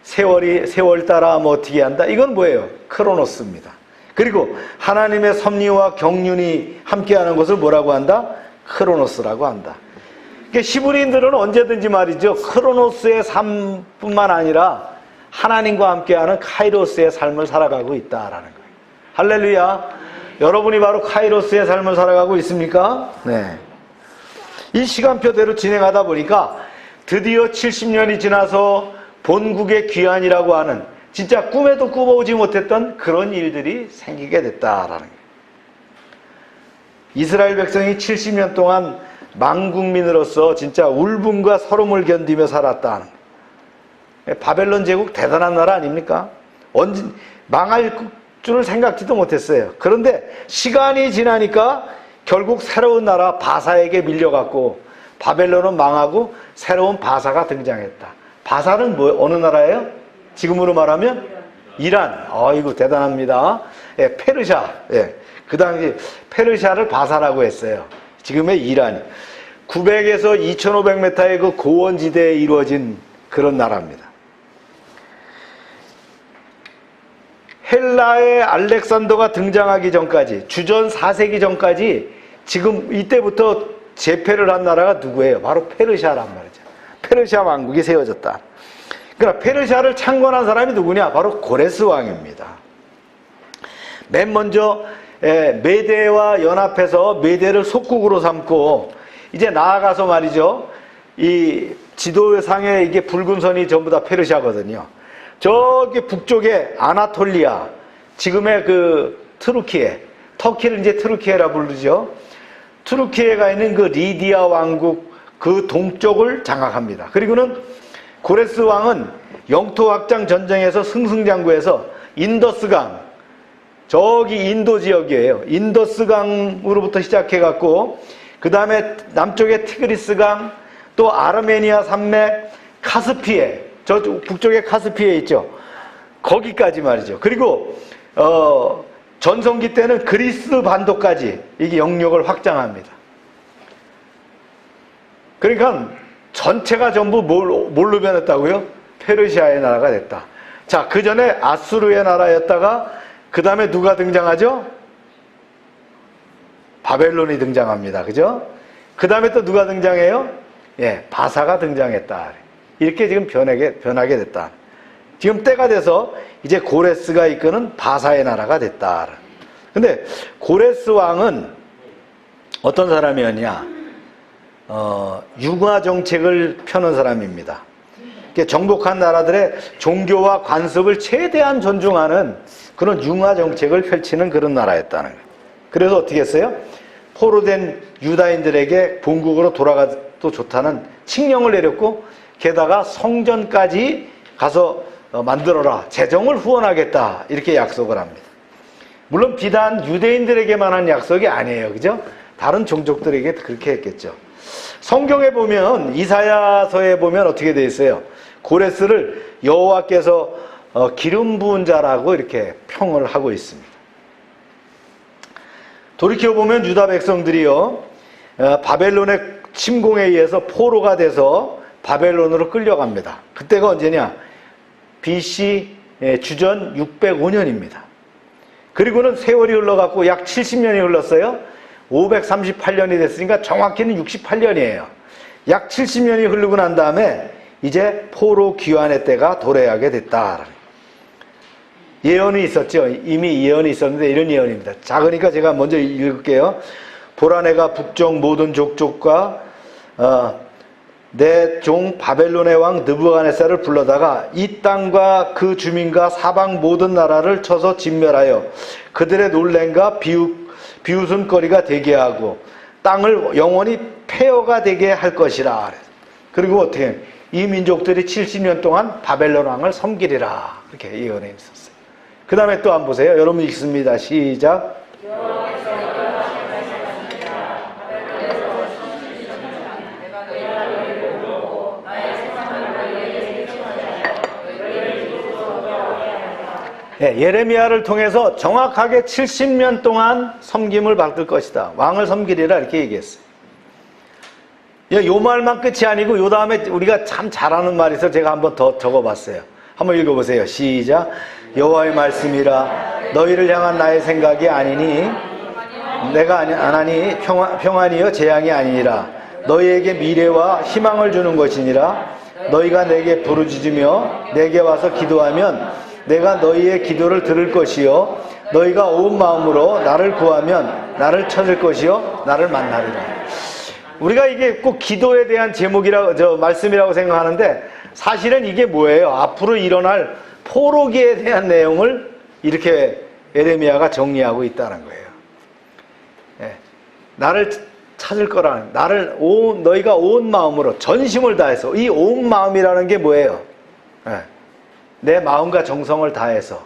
세월 따라 뭐 어떻게 한다? 이건 뭐예요? 크로노스입니다. 그리고 하나님의 섭리와 경륜이 함께하는 것을 뭐라고 한다? 크로노스라고 한다. 그러니까 히브리인들은 언제든지 말이죠. 크로노스의 삶뿐만 아니라 하나님과 함께하는 카이로스의 삶을 살아가고 있다라는 거예요. 할렐루야. 여러분이 바로 카이로스의 삶을 살아가고 있습니까? 네. 이 시간표대로 진행하다 보니까 드디어 70년이 지나서 본국의 귀환이라고 하는 진짜 꿈에도 꿔보지 못했던 그런 일들이 생기게 됐다라는 거예요. 이스라엘 백성이 70년 동안 망국민으로서 진짜 울분과 서름을 견디며 살았다는 거예요. 바벨론 제국 대단한 나라 아닙니까? 언제 망할 줄을 생각지도 못했어요. 그런데 시간이 지나니까 결국 새로운 나라 바사에게 밀려갔고 바벨론은 망하고 새로운 바사가 등장했다. 바사는 어느 나라예요? 지금으로 말하면 이란. 아이고 대단합니다. 예, 페르시아. 예, 그 당시 페르시아를 바사라고 했어요. 지금의 이란. 900에서 2500m의 그 고원지대에 이루어진 그런 나라입니다. 헬라의 알렉산더가 등장하기 전까지 주전 4세기 전까지 지금 이때부터 제패를 한 나라가 누구예요? 바로 페르시아란 말이죠. 페르시아 왕국이 세워졌다. 그러나 페르시아를 창건한 사람이 누구냐? 바로 고레스 왕입니다. 맨 먼저 메대와 연합해서 메대를 속국으로 삼고 이제 나아가서 말이죠. 이 지도상에 이게 붉은 선이 전부 다 페르시아거든요. 저기 북쪽에 아나톨리아, 지금의 그 트루키에, 터키를 이제 트루키에라 부르죠. 트루키에가 있는 그 리디아 왕국 그 동쪽을 장악합니다. 그리고는 고레스 왕은 영토 확장 전쟁에서 승승장구해서 인더스강, 저기 인도 지역이에요. 인더스강으로부터 시작해갖고 그 다음에 남쪽에 티그리스강, 또 아르메니아 산맥, 카스피해, 저쪽 북쪽에 카스피해 있죠. 거기까지 말이죠. 그리고 전성기 때는 그리스 반도까지 이게 영역을 확장합니다. 그러니까 전체가 전부 뭘로 변했다고요? 페르시아의 나라가 됐다. 자, 그 전에 아수르의 나라였다가 그 다음에 누가 등장하죠? 바벨론이 등장합니다. 그죠? 그 다음에 또 누가 등장해요? 예, 바사가 등장했다. 이렇게 지금 변하게 됐다. 지금 때가 돼서 이제 고레스가 이끄는 바사의 나라가 됐다. 근데 고레스 왕은 어떤 사람이었냐? 융화 정책을 펴는 사람입니다. 정복한 나라들의 종교와 관습을 최대한 존중하는 그런 융화 정책을 펼치는 그런 나라였다는 거예요. 그래서 어떻게 했어요? 포로된 유다인들에게 본국으로 돌아가도 좋다는 칙령을 내렸고 게다가 성전까지 가서 만들어라, 재정을 후원하겠다, 이렇게 약속을 합니다. 물론 비단 유대인들에게만 한 약속이 아니에요. 그죠? 다른 종족들에게 그렇게 했겠죠. 성경에 보면, 이사야서에 보면 어떻게 되어 있어요? 고레스를 여호와께서 기름 부은 자라고 이렇게 평을 하고 있습니다. 돌이켜보면 유다 백성들이요, 바벨론의 침공에 의해서 포로가 돼서 바벨론으로 끌려갑니다. 그때가 언제냐? BC 주전 605년입니다. 그리고는 세월이 흘러갖고 약 70년이 흘렀어요. 538년이 됐으니까 정확히는 68년이에요. 약 70년이 흐르고 난 다음에 이제 포로 귀환의 때가 도래하게 됐다. 예언이 있었죠. 이미 예언이 있었는데 이런 예언입니다. 자, 그러니까 제가 먼저 읽을게요. 보라, 내가 북쪽 모든 족족과 내 종 바벨론의 왕 느부갓네살을 불러다가 이 땅과 그 주민과 사방 모든 나라를 쳐서 진멸하여 그들의 놀램과 비웃음거리가 되게 하고 땅을 영원히 폐허가 되게 할 것이라. 그리고 어떻게 해요? 이 민족들이 70년 동안 바벨론 왕을 섬기리라. 그렇게 예언해 있었어요. 그 다음에 또 한번 보세요. 여러분 읽습니다. 시작. 네, 예레미야를 통해서 정확하게 70년 동안 섬김을 받을 것이다. 왕을 섬기리라 이렇게 얘기했어요. 요 말만 끝이 아니고 요 다음에 우리가 참 잘하는 말이 있어서 제가 한번 더 적어봤어요. 한번 읽어보세요. 시작. 여호와의 말씀이라 너희를 향한 나의 생각이 아니니 내가 안하니 평안이여 재앙이 아니니라. 너희에게 미래와 희망을 주는 것이니라. 너희가 내게 부르짖으며 내게 와서 기도하면 내가 너희의 기도를 들을 것이요 너희가 온 마음으로 나를 구하면 나를 찾을 것이요 나를 만나리라. 우리가 이게 꼭 기도에 대한 제목이라고 말씀이라고 생각하는데 사실은 이게 뭐예요? 앞으로 일어날 포로기에 대한 내용을 이렇게 예레미야가 정리하고 있다는 거예요. 예, 나를 찾을 거라는, 너희가 온 마음으로 전심을 다해서, 이 온 마음이라는 게 뭐예요? 예, 내 마음과 정성을 다해서,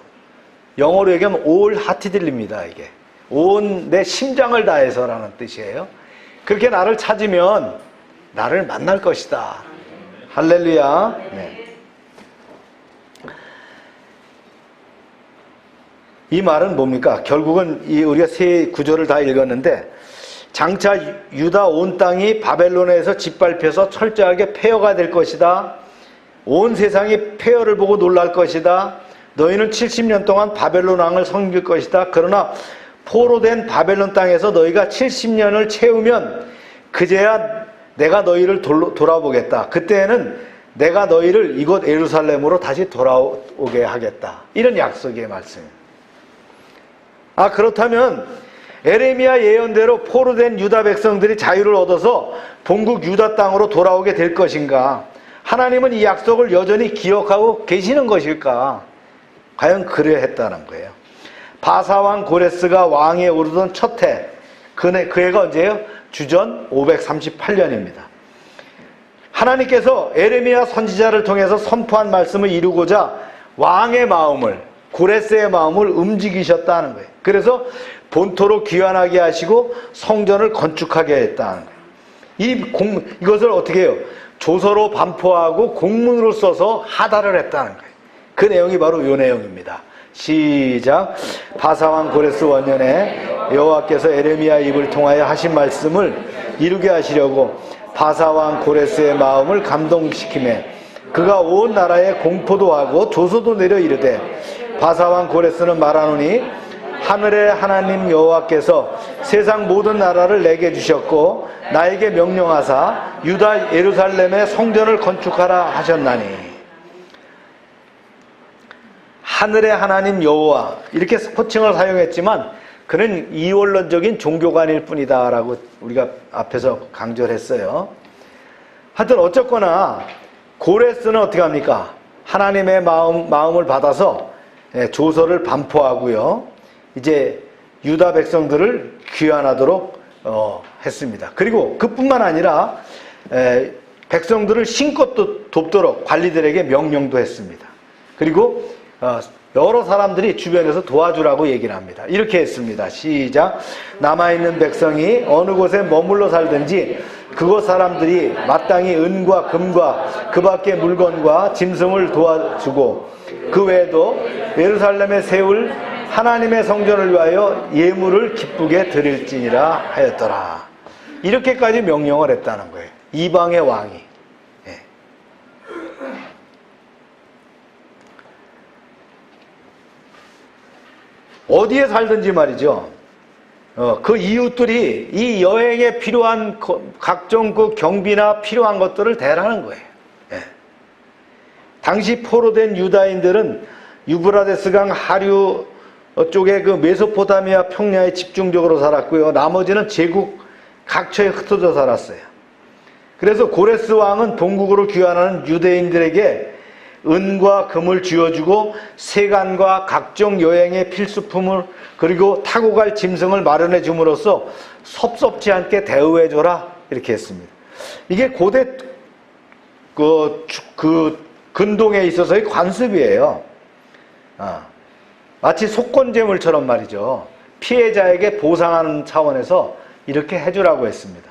영어로 얘기하면 all heartedly입니다. 이게 온 내 심장을 다해서라는 뜻이에요. 그렇게 나를 찾으면 나를 만날 것이다. 할렐루야. 네. 이 말은 뭡니까? 결국은 우리가 세 구절을 다 읽었는데 장차 유다 온 땅이 바벨론에서 짓밟혀서 철저하게 폐허가 될 것이다. 온 세상이 폐허를 보고 놀랄 것이다. 너희는 70년 동안 바벨론 왕을 섬길 것이다. 그러나 포로된 바벨론 땅에서 너희가 70년을 채우면 그제야 내가 너희를 돌아보겠다. 그때는 내가 너희를 이곳 예루살렘으로 다시 돌아오게 하겠다. 이런 약속의 말씀입니다. 그렇다면 에레미야 예언대로 포로된 유다 백성들이 자유를 얻어서 본국 유다 땅으로 돌아오게 될 것인가? 하나님은 이 약속을 여전히 기억하고 계시는 것일까? 과연 그래야 했다는 거예요. 바사왕 고레스가 왕에 오르던 첫 해, 그 해가 언제예요? 주전 538년입니다. 하나님께서 에레미야 선지자를 통해서 선포한 말씀을 이루고자 왕의 마음을, 고레스의 마음을 움직이셨다는 거예요. 그래서 본토로 귀환하게 하시고 성전을 건축하게 했다는 거예요. 이것을 어떻게 해요? 조서로 반포하고 공문으로 써서 하달을 했다는 거예요. 그 내용이 바로 이 내용입니다. 시작. 바사왕 고레스 원년에 여호와께서 에레미야 입을 통하여 하신 말씀을 이루게 하시려고 바사왕 고레스의 마음을 감동시키매 그가 온 나라에 공포도 하고 조소도 내려 이르되 바사왕 고레스는 말하노니 하늘의 하나님 여호와께서 세상 모든 나라를 내게 주셨고 나에게 명령하사 유다 예루살렘의 성전을 건축하라 하셨나니. 하늘의 하나님 여호와 이렇게 호칭을 사용했지만 그는 이원론적인 종교관일 뿐이다 라고 우리가 앞에서 강조를 했어요. 하여튼 어쨌거나 고레스는 어떻게 합니까? 하나님의 마음을 받아서 조서를 반포하고요, 이제 유다 백성들을 귀환하도록 했습니다. 그리고 그뿐만 아니라 백성들을 신껏 돕도록 관리들에게 명령도 했습니다. 그리고 여러 사람들이 주변에서 도와주라고 얘기를 합니다. 이렇게 했습니다. 시작. 남아있는 백성이 어느 곳에 머물러 살든지 그곳 사람들이 마땅히 은과 금과 그 밖의 물건과 짐승을 도와주고 그 외에도 예루살렘에 세울 하나님의 성전을 위하여 예물을 기쁘게 드릴지니라 하였더라. 이렇게까지 명령을 했다는 거예요. 이방의 왕이. 예. 어디에 살든지 말이죠. 그 이웃들이 이 여행에 필요한 각종 그 경비나 필요한 것들을 대라는 거예요. 예. 당시 포로된 유다인들은 유브라데스강 하류 쪽에 그 메소포타미아 평야에 집중적으로 살았고요. 나머지는 제국 각처에 흩어져 살았어요. 그래서 고레스 왕은 본국으로 귀환하는 유대인들에게 은과 금을 쥐어주고 세관과 각종 여행의 필수품을 그리고 타고 갈 짐승을 마련해 줌으로써 섭섭지 않게 대우해줘라 이렇게 했습니다. 이게 고대 그 근동에 있어서의 관습이에요. 마치 속건제물처럼 말이죠. 피해자에게 보상하는 차원에서 이렇게 해주라고 했습니다.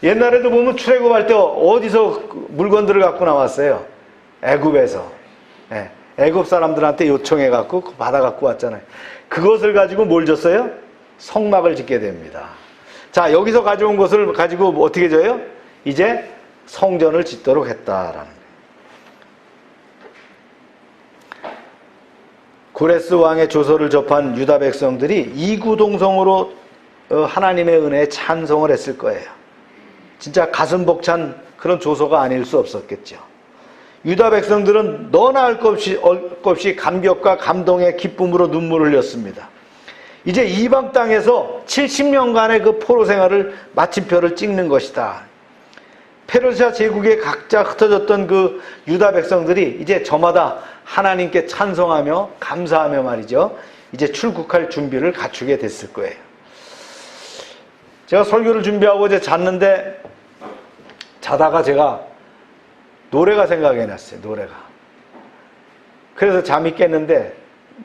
옛날에도 보면 출애굽할 때 어디서 물건들을 갖고 나왔어요? 애굽에서. 예, 애굽 사람들한테 요청해 갖고 받아 갖고 왔잖아요. 그것을 가지고 뭘 줬어요? 성막을 짓게 됩니다. 자, 여기서 가져온 것을 가지고 어떻게 져요? 이제 성전을 짓도록 했다라는 거예요. 고레스 왕의 조서를 접한 유다 백성들이 이구동성으로 하나님의 은혜에 찬송을 했을 거예요. 진짜 가슴 벅찬 그런 조서가 아닐 수 없었겠죠. 유다 백성들은 너나 할 것 없이 감격과 감동의 기쁨으로 눈물을 흘렸습니다. 이제 이방 땅에서 70년간의 그 포로 생활을 마침표를 찍는 것이다. 페르시아 제국에 각자 흩어졌던 그 유다 백성들이 이제 저마다 하나님께 찬송하며 감사하며 말이죠. 이제 출국할 준비를 갖추게 됐을 거예요. 제가 설교를 준비하고 이제 잤는데 자다가 제가 노래가 생각이 났어요. 노래가. 그래서 잠이 깼는데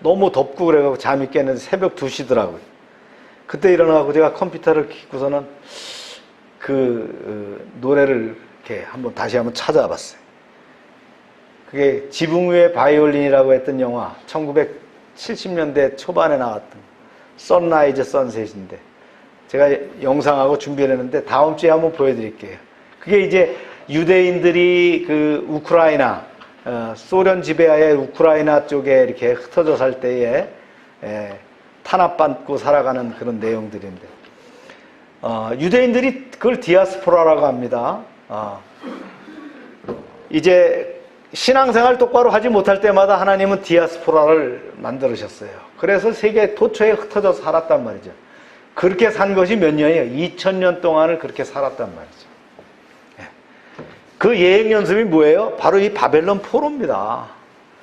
너무 덥고 그래가지고 잠이 깼는데 새벽 2시더라고요. 그때 일어나고 제가 컴퓨터를 켜고서는 그 노래를 이렇게 다시 한번 찾아봤어요. 그게 지붕 위의 바이올린이라고 했던 영화 1970년대 초반에 나왔던 선라이즈 선셋인데 제가 영상하고 준비를 했는데 다음 주에 한번 보여드릴게요. 그게 이제 유대인들이 그 우크라이나 소련 지배하에 우크라이나 쪽에 이렇게 흩어져 살 때에 탄압받고 살아가는 그런 내용들인데 유대인들이 그걸 디아스포라라고 합니다. 이제 신앙생활 똑바로 하지 못할 때마다 하나님은 디아스포라를 만들으셨어요. 그래서 세계 도처에 흩어져 살았단 말이죠. 그렇게 산 것이 몇 년이에요? 2000년 동안을 그렇게 살았단 말이죠. 그 예행 연습이 뭐예요? 바로 이 바벨론 포로입니다.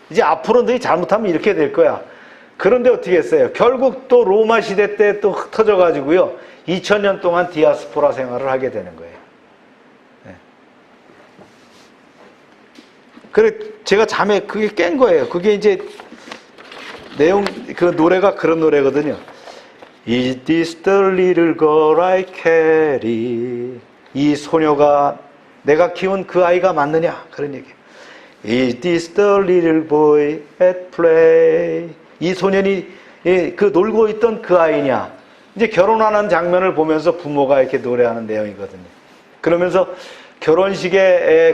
이제 앞으로 너희 잘못하면 이렇게 될 거야. 그런데 어떻게 했어요? 결국 또 로마 시대 때 또 흩어져 가지고요. 2000년 동안 디아스포라 생활을 하게 되는 거예요. 그래 제가 잠에 그게 깬 거예요. 그게 이제 내용 그 노래가 그런 노래거든요. Is this the little girl I carry? 이 소녀가 내가 키운 그 아이가 맞느냐? 그런 얘기예요. Is this the little boy at play? 이 소년이 그 놀고 있던 그 아이냐? 이제 결혼하는 장면을 보면서 부모가 이렇게 노래하는 내용이거든요. 그러면서 결혼식에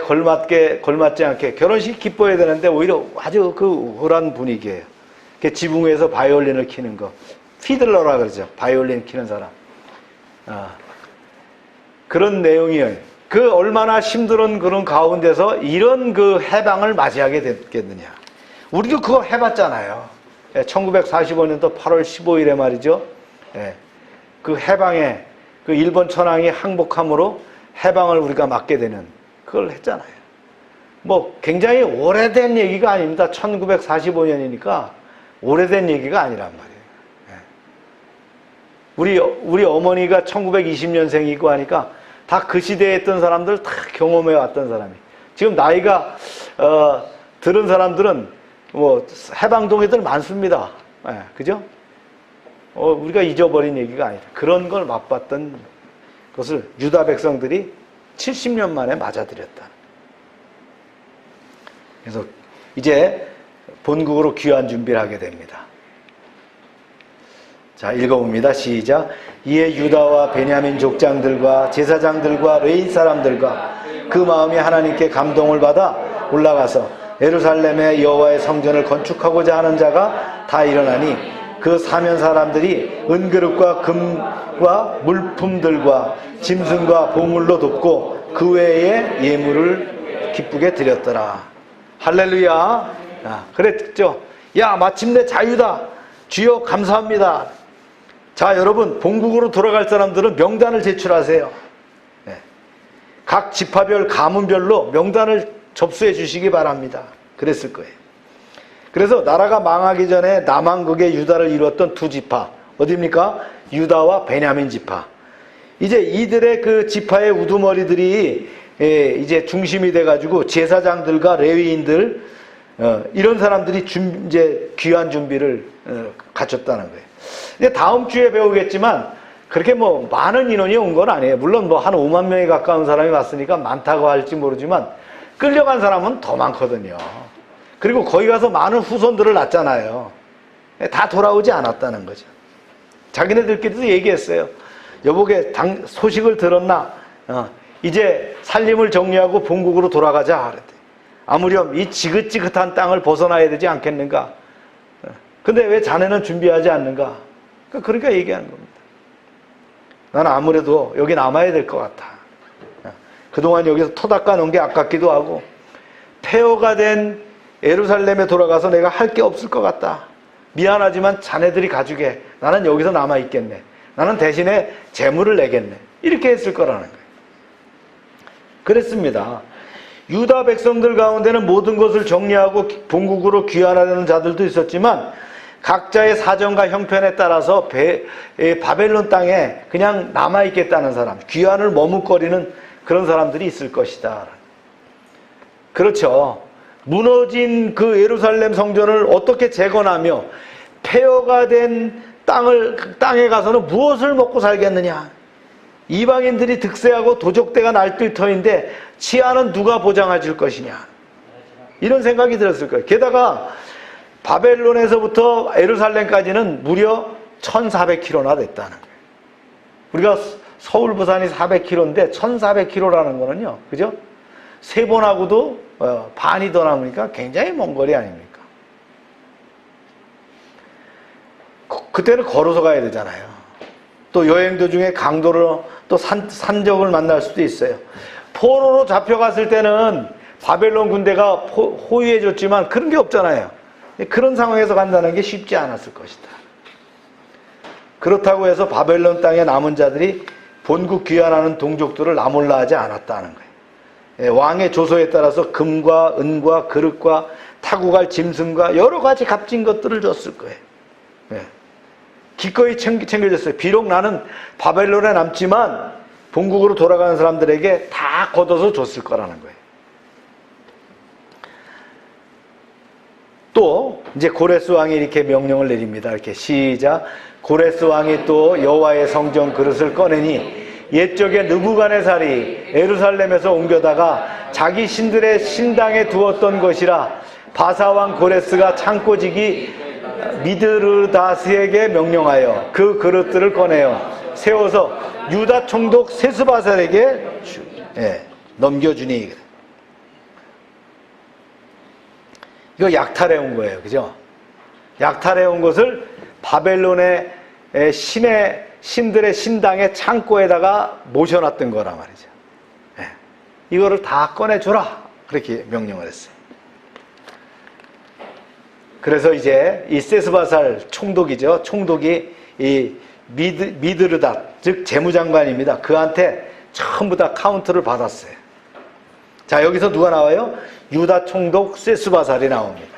걸맞지 않게 결혼식 기뻐해야 되는데 오히려 아주 그 우울한 분위기예요. 지붕 위에서 바이올린을 키는 거. 피들러라 그러죠. 바이올린 키는 사람. 그런 내용이에요. 그 얼마나 힘든 그런 가운데서 이런 그 해방을 맞이하게 됐겠느냐. 우리도 그거 해봤잖아요. 1945년도 8월 15일에 말이죠. 그 해방에 그 일본 천황이 항복함으로 해방을 우리가 맞게 되는 그걸 했잖아요. 뭐 굉장히 오래된 얘기가 아닙니다. 1945년이니까 오래된 얘기가 아니란 말이에요. 우리 어머니가 1920년생이고 하니까 다 그 시대에 있던 사람들 다 경험해 왔던 사람이. 지금 나이가 들은 사람들은 뭐 해방동의들 많습니다. 그죠? 우리가 잊어버린 얘기가 아니다. 그런 걸 맛봤던 것을 유다 백성들이 70년 만에 맞아들였다. 그래서 이제 본국으로 귀환 준비를 하게 됩니다. 자, 읽어봅니다. 시작. 이에 유다와 베냐민 족장들과 제사장들과 레위 사람들과 그 마음이 하나님께 감동을 받아 올라가서 예루살렘의 여호와의 성전을 건축하고자 하는 자가 다 일어나니 그 사면 사람들이 은그릇과 금과 물품들과 짐승과 보물로 돕고 그 외에 예물을 기쁘게 드렸더라. 할렐루야. 그랬죠. 야, 마침내 자유다. 주여 감사합니다. 자, 여러분, 본국으로 돌아갈 사람들은 명단을 제출하세요. 각 지파별 가문별로 명단을 접수해 주시기 바랍니다. 그랬을 거예요. 그래서 나라가 망하기 전에 남왕국의 유다를 이루었던 두 지파, 어디입니까? 유다와 베냐민 지파. 이제 이들의 그 지파의 우두머리들이 이제 중심이 돼가지고 제사장들과 레위인들, 이런 사람들이 이제 귀한 준비를 갖췄다는 거예요. 이제 다음 주에 배우겠지만 그렇게 뭐 많은 인원이 온 건 아니에요. 물론 뭐 한 5만 명에 가까운 사람이 왔으니까 많다고 할지 모르지만 끌려간 사람은 더 많거든요. 그리고 거기 가서 많은 후손들을 낳잖아요. 다 돌아오지 않았다는 거죠. 자기네들끼리도 얘기했어요. 여보게 소식을 들었나? 이제 살림을 정리하고 본국으로 돌아가자. 그랬대. 아무렴 이 지긋지긋한 땅을 벗어나야 되지 않겠는가? 근데 왜 자네는 준비하지 않는가? 그러니까 얘기하는 겁니다. 나는 아무래도 여기 남아야 될 것 같아. 그동안 여기서 터 닦아 놓은 게 아깝기도 하고 폐허가 된 예루살렘에 돌아가서 내가 할 게 없을 것 같다. 미안하지만 자네들이 가주게. 나는 여기서 남아 있겠네. 나는 대신에 재물을 내겠네. 이렇게 했을 거라는 거예요. 그랬습니다. 유다 백성들 가운데는 모든 것을 정리하고 본국으로 귀환하려는 자들도 있었지만 각자의 사정과 형편에 따라서 바벨론 땅에 그냥 남아있겠다는 사람, 귀환을 머뭇거리는 그런 사람들이 있을 것이다. 그렇죠. 무너진 그 예루살렘 성전을 어떻게 재건하며 폐허가 된 땅에 가서는 무엇을 먹고 살겠느냐. 이방인들이 득세하고 도적대가 날뛸 터인데 치안은 누가 보장해 줄 것이냐. 이런 생각이 들었을 거예요. 게다가 바벨론에서부터 예루살렘까지는 무려 1400km나 됐다는 거예요. 우리가 서울 부산이 400km인데 1400km라는 거는요, 그죠? 세 번 하고도 반이 더 남으니까 굉장히 먼 거리 아닙니까? 그때는 걸어서 가야 되잖아요. 또 여행 도중에 강도로 또 산적을 만날 수도 있어요. 포로로 잡혀갔을 때는 바벨론 군대가 호위해줬지만 그런 게 없잖아요. 그런 상황에서 간다는 게 쉽지 않았을 것이다. 그렇다고 해서 바벨론 땅에 남은 자들이 본국 귀환하는 동족들을 나몰라 하지 않았다는 거예요. 왕의 조서에 따라서 금과 은과 그릇과 타고 갈 짐승과 여러 가지 값진 것들을 줬을 거예요. 기꺼이 챙겨줬어요. 비록 나는 바벨론에 남지만 본국으로 돌아가는 사람들에게 다 걷어서 줬을 거라는 거예요. 또 이제 고레스 왕이 이렇게 명령을 내립니다. 이렇게 시작. 고레스 왕이 또 여호와의 성전 그릇을 꺼내니 옛적에 느부갓네살이 예루살렘에서 옮겨다가 자기 신들의 신당에 두었던 것이라 바사왕 고레스가 창고지기 미드르다스에게 명령하여 그 그릇들을 꺼내어 세워서 유다 총독 세스바살에게 넘겨주니. 이거 약탈해 온 거예요. 그죠? 약탈해 온 것을 바벨론의 신들의 신당의 창고에다가 모셔놨던 거란 말이죠. 이거를 다 꺼내줘라. 그렇게 명령을 했어요. 그래서 이제 이 세스바살 총독이죠. 총독이 이 미드르닷, 즉 재무장관입니다. 그한테 전부 다 카운트를 받았어요. 자, 여기서 누가 나와요? 유다 총독 세스바살이 나옵니다.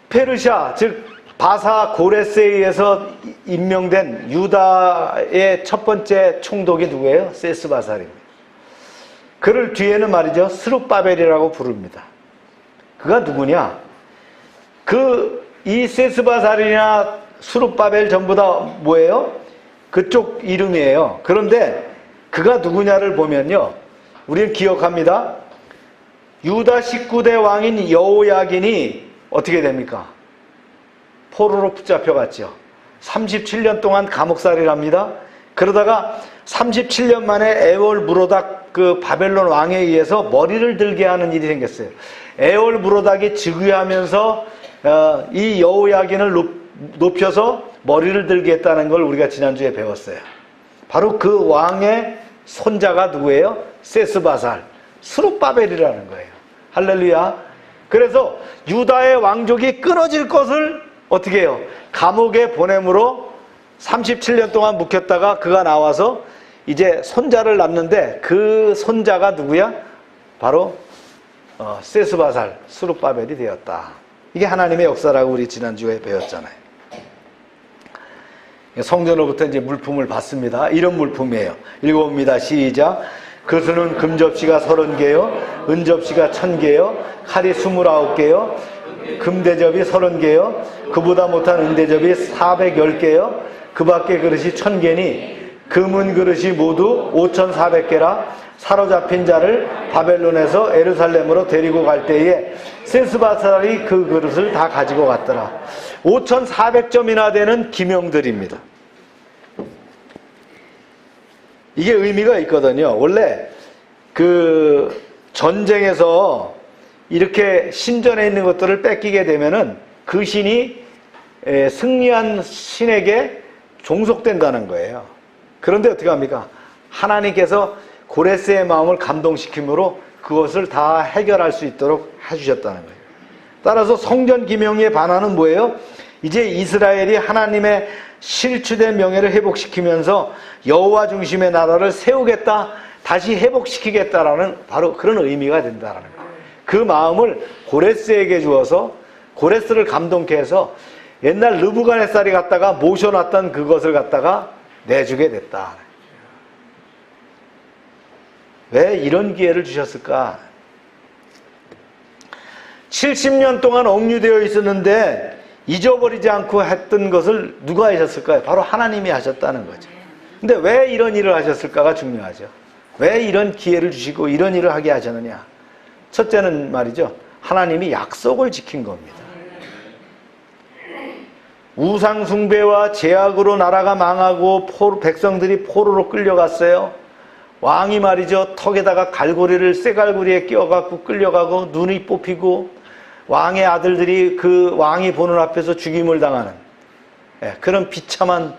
페르시아, 즉 바사 고레스에 의해서 임명된 유다의 첫 번째 총독이 누구예요? 세스바살입니다. 그를 뒤에는 말이죠, 스룹바벨이라고 부릅니다. 그가 누구냐? 이 세스바살이나 스룹바벨 전부 다 뭐예요? 그쪽 이름이에요. 그런데 그가 누구냐를 보면요, 우리는 기억합니다. 유다 19대 왕인 여호야긴이 어떻게 됩니까? 포로로 붙잡혀갔죠. 37년 동안 감옥살이를 합니다. 그러다가 37년 만에 에올 무로닥 그 바벨론 왕에 의해서 머리를 들게 하는 일이 생겼어요. 에올 무로닥이 즉위하면서 이 여호야긴을 높여서 머리를 들게 했다는 걸 우리가 지난주에 배웠어요. 바로 그 왕의 손자가 누구예요? 세스바살, 스룹바벨이라는 거예요. 할렐루야. 그래서 유다의 왕족이 끊어질 것을 어떻게 해요? 감옥에 보냄으로 37년 동안 묵혔다가 그가 나와서 이제 손자를 낳는데 그 손자가 누구야? 바로 세스바살, 스룹바벨이 되었다. 이게 하나님의 역사라고 우리 지난주에 배웠잖아요. 성전으로부터 이제 물품을 받습니다. 이런 물품이에요. 읽어봅니다. 시작. 그 수는 금접시가 30개요, 은접시가 1000개요, 칼이 29개요, 금대접이 30개요, 그보다 못한 은대접이 410개요, 그 밖에 그릇이 1000개니 금은 그릇이 모두 5400개라. 사로잡힌 자를 바벨론에서 에루살렘으로 데리고 갈 때에 세스바살이 그 그릇을 다 가지고 갔더라. 5400점이나 되는 기명들입니다. 이게 의미가 있거든요. 원래 그 전쟁에서 이렇게 신전에 있는 것들을 뺏기게 되면은 그 신이 승리한 신에게 종속된다는 거예요. 그런데 어떻게 합니까? 하나님께서 고레스의 마음을 감동시킴으로 그것을 다 해결할 수 있도록 해주셨다는 거예요. 따라서 성전 기명의 반환은 뭐예요? 이제 이스라엘이 하나님의 실추된 명예를 회복시키면서 여호와 중심의 나라를 세우겠다, 다시 회복시키겠다라는 바로 그런 의미가 된다는 거예요. 그 마음을 고레스에게 주어서 고레스를 감동케 해서 옛날 르부갓네살이 갖다가 모셔놨던 그것을 갖다가 내주게 됐다. 왜 이런 기회를 주셨을까? 70년 동안 억류되어 있었는데 잊어버리지 않고 했던 것을 누가 하셨을까요? 바로 하나님이 하셨다는 거죠. 근데 왜 이런 일을 하셨을까가 중요하죠. 왜 이런 기회를 주시고 이런 일을 하게 하셨느냐? 첫째는 말이죠. 하나님이 약속을 지킨 겁니다. 우상 숭배와 제약으로 나라가 망하고 백성들이 포로로 끌려갔어요. 왕이 말이죠. 턱에다가 갈고리를 쇠갈고리에 끼워갖고 끌려가고 눈이 뽑히고 왕의 아들들이 그 왕이 보는 앞에서 죽임을 당하는 그런 비참한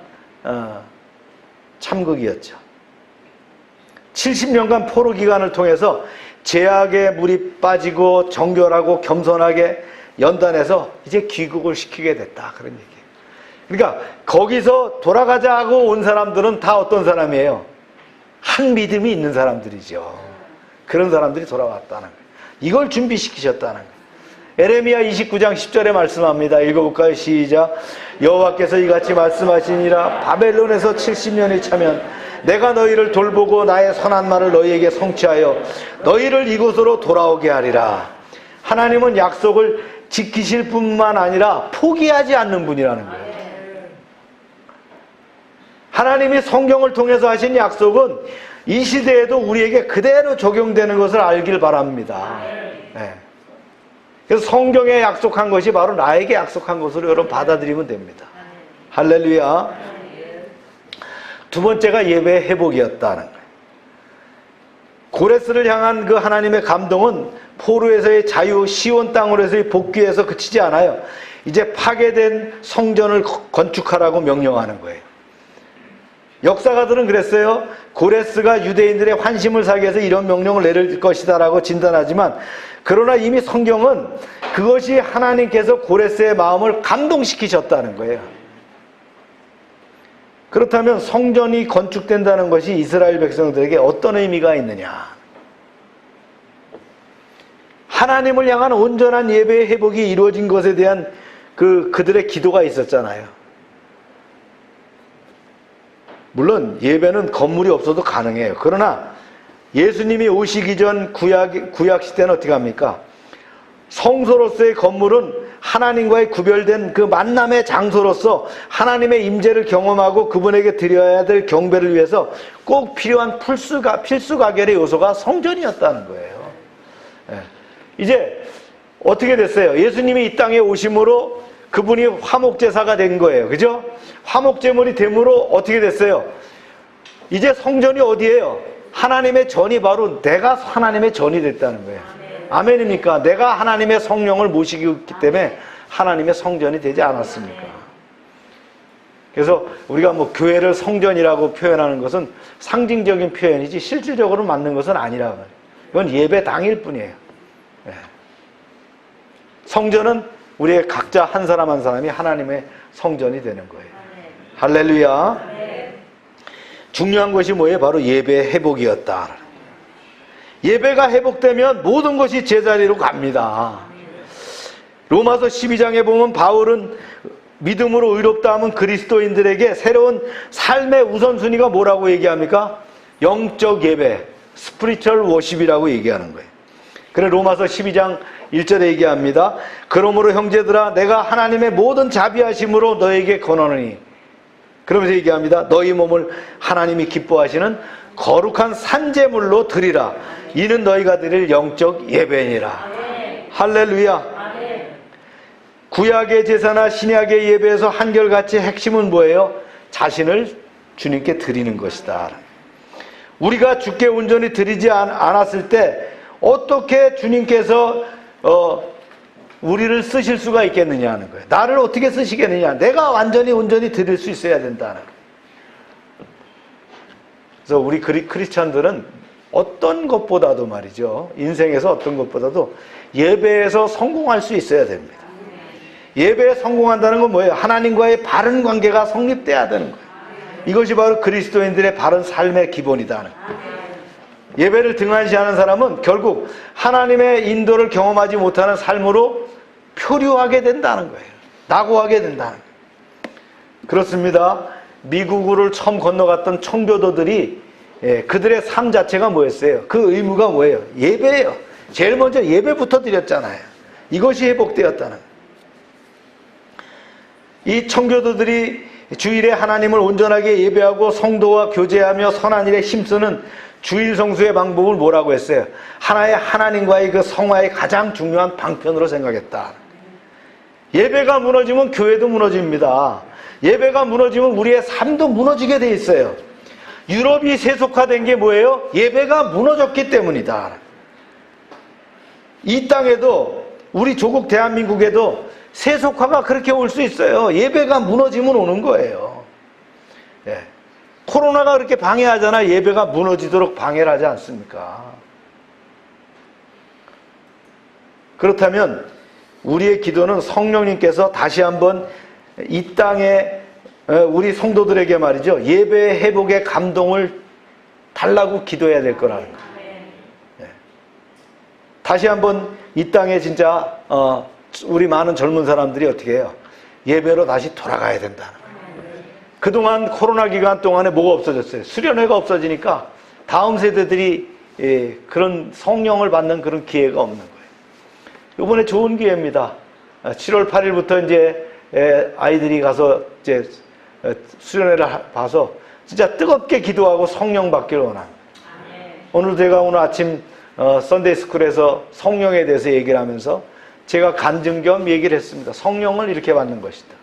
참극이었죠. 70년간 포로 기간을 통해서 제약의 물이 빠지고 정결하고 겸손하게 연단해서 이제 귀국을 시키게 됐다. 그런 얘기예요. 그러니까 거기서 돌아가자 하고 온 사람들은 다 어떤 사람이에요? 한 믿음이 있는 사람들이죠. 그런 사람들이 돌아왔다는 거예요. 이걸 준비시키셨다는 거예요. 에레미야 29장 10절에 말씀합니다. 읽어볼까요? 시작. 여호와께서 이같이 말씀하시니라. 바벨론에서 70년이 차면 내가 너희를 돌보고 나의 선한 말을 너희에게 성취하여 너희를 이곳으로 돌아오게 하리라. 하나님은 약속을 지키실 뿐만 아니라 포기하지 않는 분이라는 거예요. 하나님이 성경을 통해서 하신 약속은 이 시대에도 우리에게 그대로 적용되는 것을 알길 바랍니다. 네. 그래서 성경에 약속한 것이 바로 나에게 약속한 것으로 여러분 받아들이면 됩니다. 할렐루야. 두 번째가 예배의 회복이었다는 거예요. 고레스를 향한 그 하나님의 감동은 포로에서의 자유, 시온 땅으로서의 복귀에서 그치지 않아요. 이제 파괴된 성전을 건축하라고 명령하는 거예요. 역사가들은 그랬어요. 고레스가 유대인들의 환심을 사기 위해서 이런 명령을 내릴 것이다 라고 진단하지만, 그러나 이미 성경은 그것이 하나님께서 고레스의 마음을 감동시키셨다는 거예요. 그렇다면 성전이 건축된다는 것이 이스라엘 백성들에게 어떤 의미가 있느냐? 하나님을 향한 온전한 예배의 회복이 이루어진 것에 대한 그들의 기도가 있었잖아요. 물론 예배는 건물이 없어도 가능해요. 그러나 예수님이 오시기 전 구약 시대는 어떻게 합니까? 성소로서의 건물은 하나님과의 구별된 그 만남의 장소로서 하나님의 임재를 경험하고 그분에게 드려야 될 경배를 위해서 꼭 필요한 필수 가결의 요소가 성전이었다는 거예요. 이제 어떻게 됐어요? 예수님이 이 땅에 오심으로 그분이 화목제사가 된 거예요. 그죠? 화목제물이 됨으로 어떻게 됐어요? 이제 성전이 어디예요? 하나님의 전이 바로 내가 하나님의 전이 됐다는 거예요. 아멘입니까? 내가 하나님의 성령을 모시기 있기 때문에 하나님의 성전이 되지 않았습니까? 그래서 우리가 뭐 교회를 성전이라고 표현하는 것은 상징적인 표현이지 실질적으로 맞는 것은 아니라 말이에요. 이건 예배 당일 뿐이에요. 네. 성전은 우리의 각자 한 사람 한 사람이 하나님의 성전이 되는 거예요. 할렐루야. 중요한 것이 뭐예요? 바로 예배의 회복이었다. 예배가 회복되면 모든 것이 제자리로 갑니다. 로마서 12장에 보면 바울은 믿음으로 의롭다 하면 그리스도인들에게 새로운 삶의 우선순위가 뭐라고 얘기합니까? 영적 예배, 스피리추얼 워십이라고 얘기하는 거예요. 그래 로마서 12장 1절에 얘기합니다. 그러므로 형제들아 내가 하나님의 모든 자비하심으로 너에게 권하노니, 그러면서 얘기합니다. 너희 몸을 하나님이 기뻐하시는 거룩한 산제물로 드리라. 이는 너희가 드릴 영적 예배니라. 할렐루야. 구약의 제사나 신약의 예배에서 한결같이 핵심은 뭐예요? 자신을 주님께 드리는 것이다. 우리가 주께 온전히 드리지 않았을 때 어떻게 주님께서 우리를 쓰실 수가 있겠느냐 하는 거예요. 나를 어떻게 쓰시겠느냐. 내가 완전히 온전히 드릴 수 있어야 된다는 거예요. 그래서 우리 크리스찬들은 어떤 것보다도 말이죠, 인생에서 어떤 것보다도 예배에서 성공할 수 있어야 됩니다. 예배에 성공한다는 건 뭐예요? 하나님과의 바른 관계가 성립돼야 되는 거예요. 이것이 바로 그리스도인들의 바른 삶의 기본이다. 예배를 등한시하는 사람은 결국 하나님의 인도를 경험하지 못하는 삶으로 표류하게 된다는 거예요. 낙오하게 된다는 거예요. 그렇습니다. 미국을 처음 건너갔던 청교도들이 그들의 삶 자체가 뭐였어요? 그 의무가 뭐예요? 예배예요. 제일 먼저 예배부터 드렸잖아요. 이것이 회복되었다는 거예요. 이 청교도들이 주일에 하나님을 온전하게 예배하고 성도와 교제하며 선한 일에 힘쓰는 주일 성수의 방법을 뭐라고 했어요? 하나의 하나님과의 그 성화의 가장 중요한 방편으로 생각했다. 예배가 무너지면 교회도 무너집니다. 예배가 무너지면 우리의 삶도 무너지게 돼 있어요. 유럽이 세속화된 게 뭐예요? 예배가 무너졌기 때문이다. 이 땅에도 우리 조국 대한민국에도 세속화가 그렇게 올 수 있어요. 예배가 무너지면 오는 거예요. 예. 코로나가 그렇게 방해하잖아. 예배가 무너지도록 방해를 하지 않습니까? 그렇다면 우리의 기도는 성령님께서 다시 한번 이 땅에 우리 성도들에게 말이죠, 예배 회복의 감동을 달라고 기도해야 될 거라는 거예요. 예. 다시 한번 이 땅에 진짜 우리 많은 젊은 사람들이 어떻게 해요? 예배로 다시 돌아가야 된다는 거예요. 그동안 코로나 기간 동안에 뭐가 없어졌어요? 수련회가 없어지니까 다음 세대들이 그런 성령을 받는 그런 기회가 없는 거예요. 이번에 좋은 기회입니다. 7월 8일부터 이제 아이들이 가서 이제 수련회를 봐서 진짜 뜨겁게 기도하고 성령 받기를 원합니다. 오늘 제가 오늘 아침 썬데이 스쿨에서 성령에 대해서 얘기를 하면서 제가 간증 겸 얘기를 했습니다. 성령을 이렇게 받는 것이다.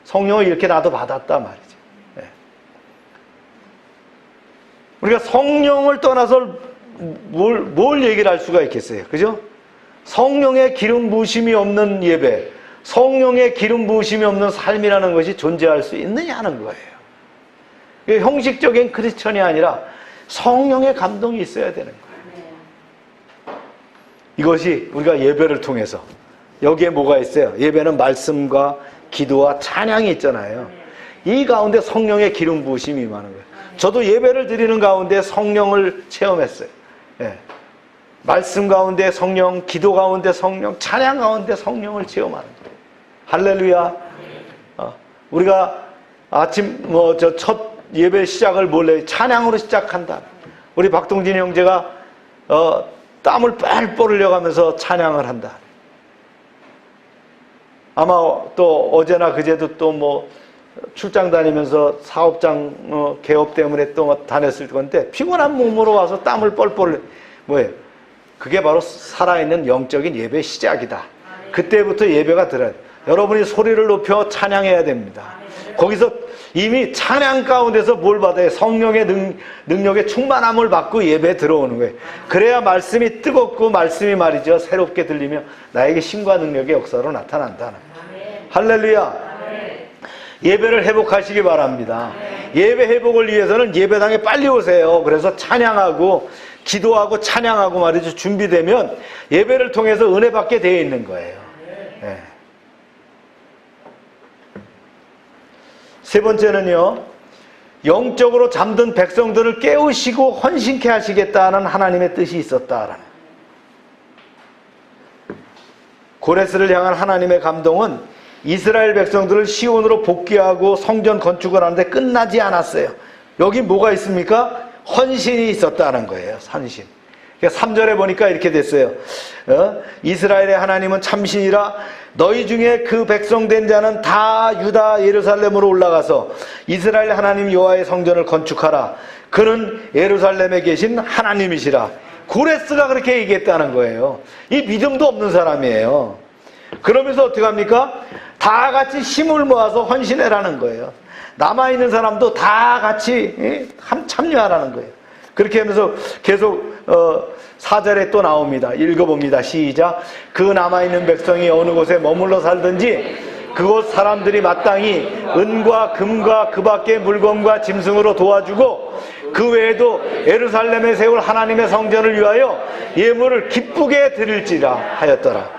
성령을 이렇게 나도 받았다 말이죠. 네. 우리가 성령을 떠나서 뭘 얘기를 할 수가 있겠어요? 그죠? 성령의 기름 부으심이 없는 예배, 성령의 기름 부으심이 없는 삶이라는 것이 존재할 수 있느냐는 거예요. 형식적인 크리스천이 아니라 성령의 감동이 있어야 되는 거예요. 이것이 우리가 예배를 통해서, 여기에 뭐가 있어요? 예배는 말씀과 기도와 찬양이 있잖아요. 이 가운데 성령의 기름 부으심이 임하는 거예요. 저도 예배를 드리는 가운데 성령을 체험했어요. 예. 말씀 가운데 성령, 기도 가운데 성령, 찬양 가운데 성령을 체험하는 거예요. 할렐루야. 우리가 아침 첫 예배 시작을 몰래 찬양으로 시작한다. 우리 박동진 형제가 땀을 뻘뻘 흘려가면서 찬양을 한다. 아마 또 어제나 그제도 또 뭐 출장 다니면서 사업장 개업 때문에 또 다녔을 건데 피곤한 몸으로 와서 땀을 뻘뻘, 뭐예요? 그게 바로 살아있는 영적인 예배 시작이다. 그때부터 예배가 들어야 돼. 여러분이 소리를 높여 찬양해야 됩니다. 거기서 이미 찬양 가운데서 뭘 받아요? 성령의 능력의 충만함을 받고 예배에 들어오는 거예요. 그래야 말씀이 뜨겁고 말씀이 말이죠, 새롭게 들리며 나에게 힘과 능력의 역사로 나타난다는 거예요. 할렐루야. 예배를 회복하시기 바랍니다. 예배 회복을 위해서는 예배당에 빨리 오세요. 그래서 찬양하고 기도하고 찬양하고 말이죠, 준비되면 예배를 통해서 은혜 받게 되어 있는 거예요. 네. 세 번째는요, 영적으로 잠든 백성들을 깨우시고 헌신케 하시겠다는 하나님의 뜻이 있었다라는. 고레스를 향한 하나님의 감동은 이스라엘 백성들을 시온으로 복귀하고 성전 건축을 하는데 끝나지 않았어요. 여기 뭐가 있습니까? 헌신이 있었다는 거예요. 헌신. 3절에 보니까 이렇게 됐어요. 이스라엘의 하나님은 참신이라 너희 중에 그 백성된 자는 다 유다 예루살렘으로 올라가서 이스라엘 하나님 여호와의 성전을 건축하라. 그는 예루살렘에 계신 하나님이시라. 고레스가 그렇게 얘기했다는 거예요. 이 믿음도 없는 사람이에요. 그러면서 어떻게 합니까? 다 같이 힘을 모아서 헌신해라는 거예요. 남아있는 사람도 다 같이 참여하라는 거예요. 그렇게 하면서 계속 4절에 또 나옵니다. 읽어봅니다. 시작. 그 남아있는 백성이 어느 곳에 머물러 살든지 그곳 사람들이 마땅히 은과 금과 그 밖의 물건과 짐승으로 도와주고 그 외에도 예루살렘에 세울 하나님의 성전을 위하여 예물을 기쁘게 드릴지라 하였더라.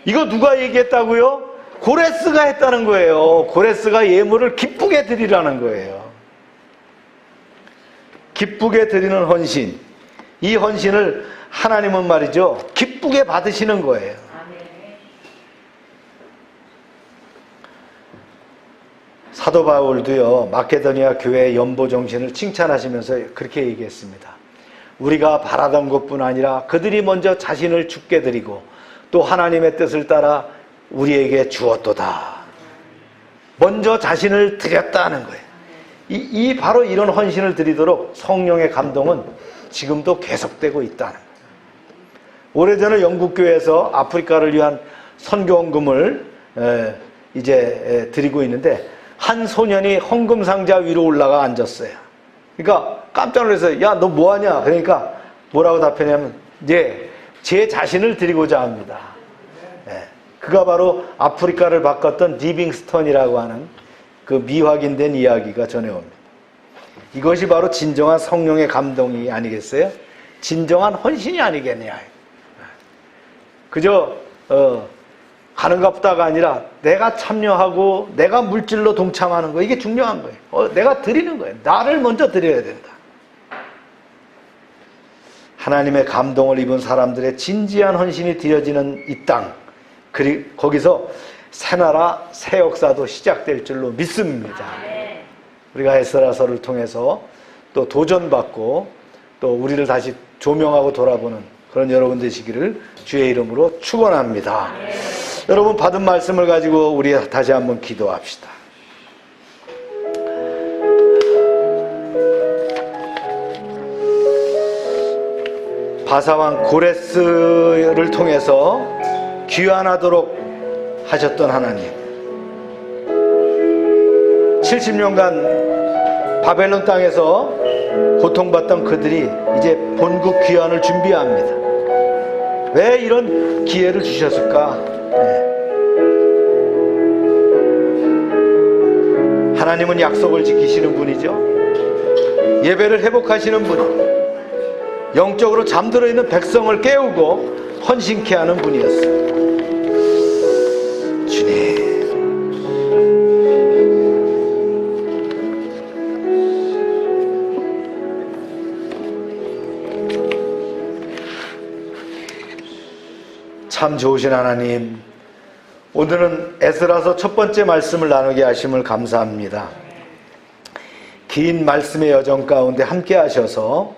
이거 누가 얘기했다고요? 고레스가 했다는 거예요. 고레스가 예물을 기쁘게 드리라는 거예요. 기쁘게 드리는 헌신. 이 헌신을 하나님은 말이죠, 기쁘게 받으시는 거예요. 사도 바울도요, 마케도니아 교회의 연보 정신을 칭찬하시면서 그렇게 얘기했습니다. 우리가 바라던 것뿐 아니라 그들이 먼저 자신을 죽게 드리고 또 하나님의 뜻을 따라 우리에게 주었도다. 먼저 자신을 드렸다는 거예요. 바로 이런 헌신을 드리도록 성령의 감동은 지금도 계속되고 있다는 거예요. 오래전에 영국교회에서 아프리카를 위한 선교헌금을 이제 드리고 있는데 한 소년이 헌금 상자 위로 올라가 앉았어요. 그러니까 깜짝 놀라서 야, 너 뭐하냐? 그러니까 뭐라고 답했냐면 제 자신을 드리고자 합니다. 그가 바로 아프리카를 바꿨던 리빙스턴이라고 하는 그 미확인된 이야기가 전해옵니다. 이것이 바로 진정한 성령의 감동이 아니겠어요? 진정한 헌신이 아니겠냐. 그저 가는가 보다가 아니라 내가 참여하고 내가 물질로 동참하는 거, 이게 중요한 거예요. 내가 드리는 거예요. 나를 먼저 드려야 된다. 하나님의 감동을 입은 사람들의 진지한 헌신이 드려지는 이 땅, 거기서 새 나라, 새 역사도 시작될 줄로 믿습니다. 우리가 에스라서를 통해서 또 도전받고 또 우리를 다시 조명하고 돌아보는 그런 여러분 되시기를 주의 이름으로 축원합니다. 여러분, 받은 말씀을 가지고 우리 다시 한번 기도합시다. 바사왕 고레스를 통해서 귀환하도록 하셨던 하나님, 70년간 바벨론 땅에서 고통받던 그들이 이제 본국 귀환을 준비합니다. 왜 이런 기회를 주셨을까? 하나님은 약속을 지키시는 분이죠. 예배를 회복하시는 분, 영적으로 잠들어 있는 백성을 깨우고 헌신케 하는 분이었어요. 주님, 참 좋으신 하나님, 오늘은 에스라서 첫 번째 말씀을 나누게 하심을 감사합니다. 긴 말씀의 여정 가운데 함께 하셔서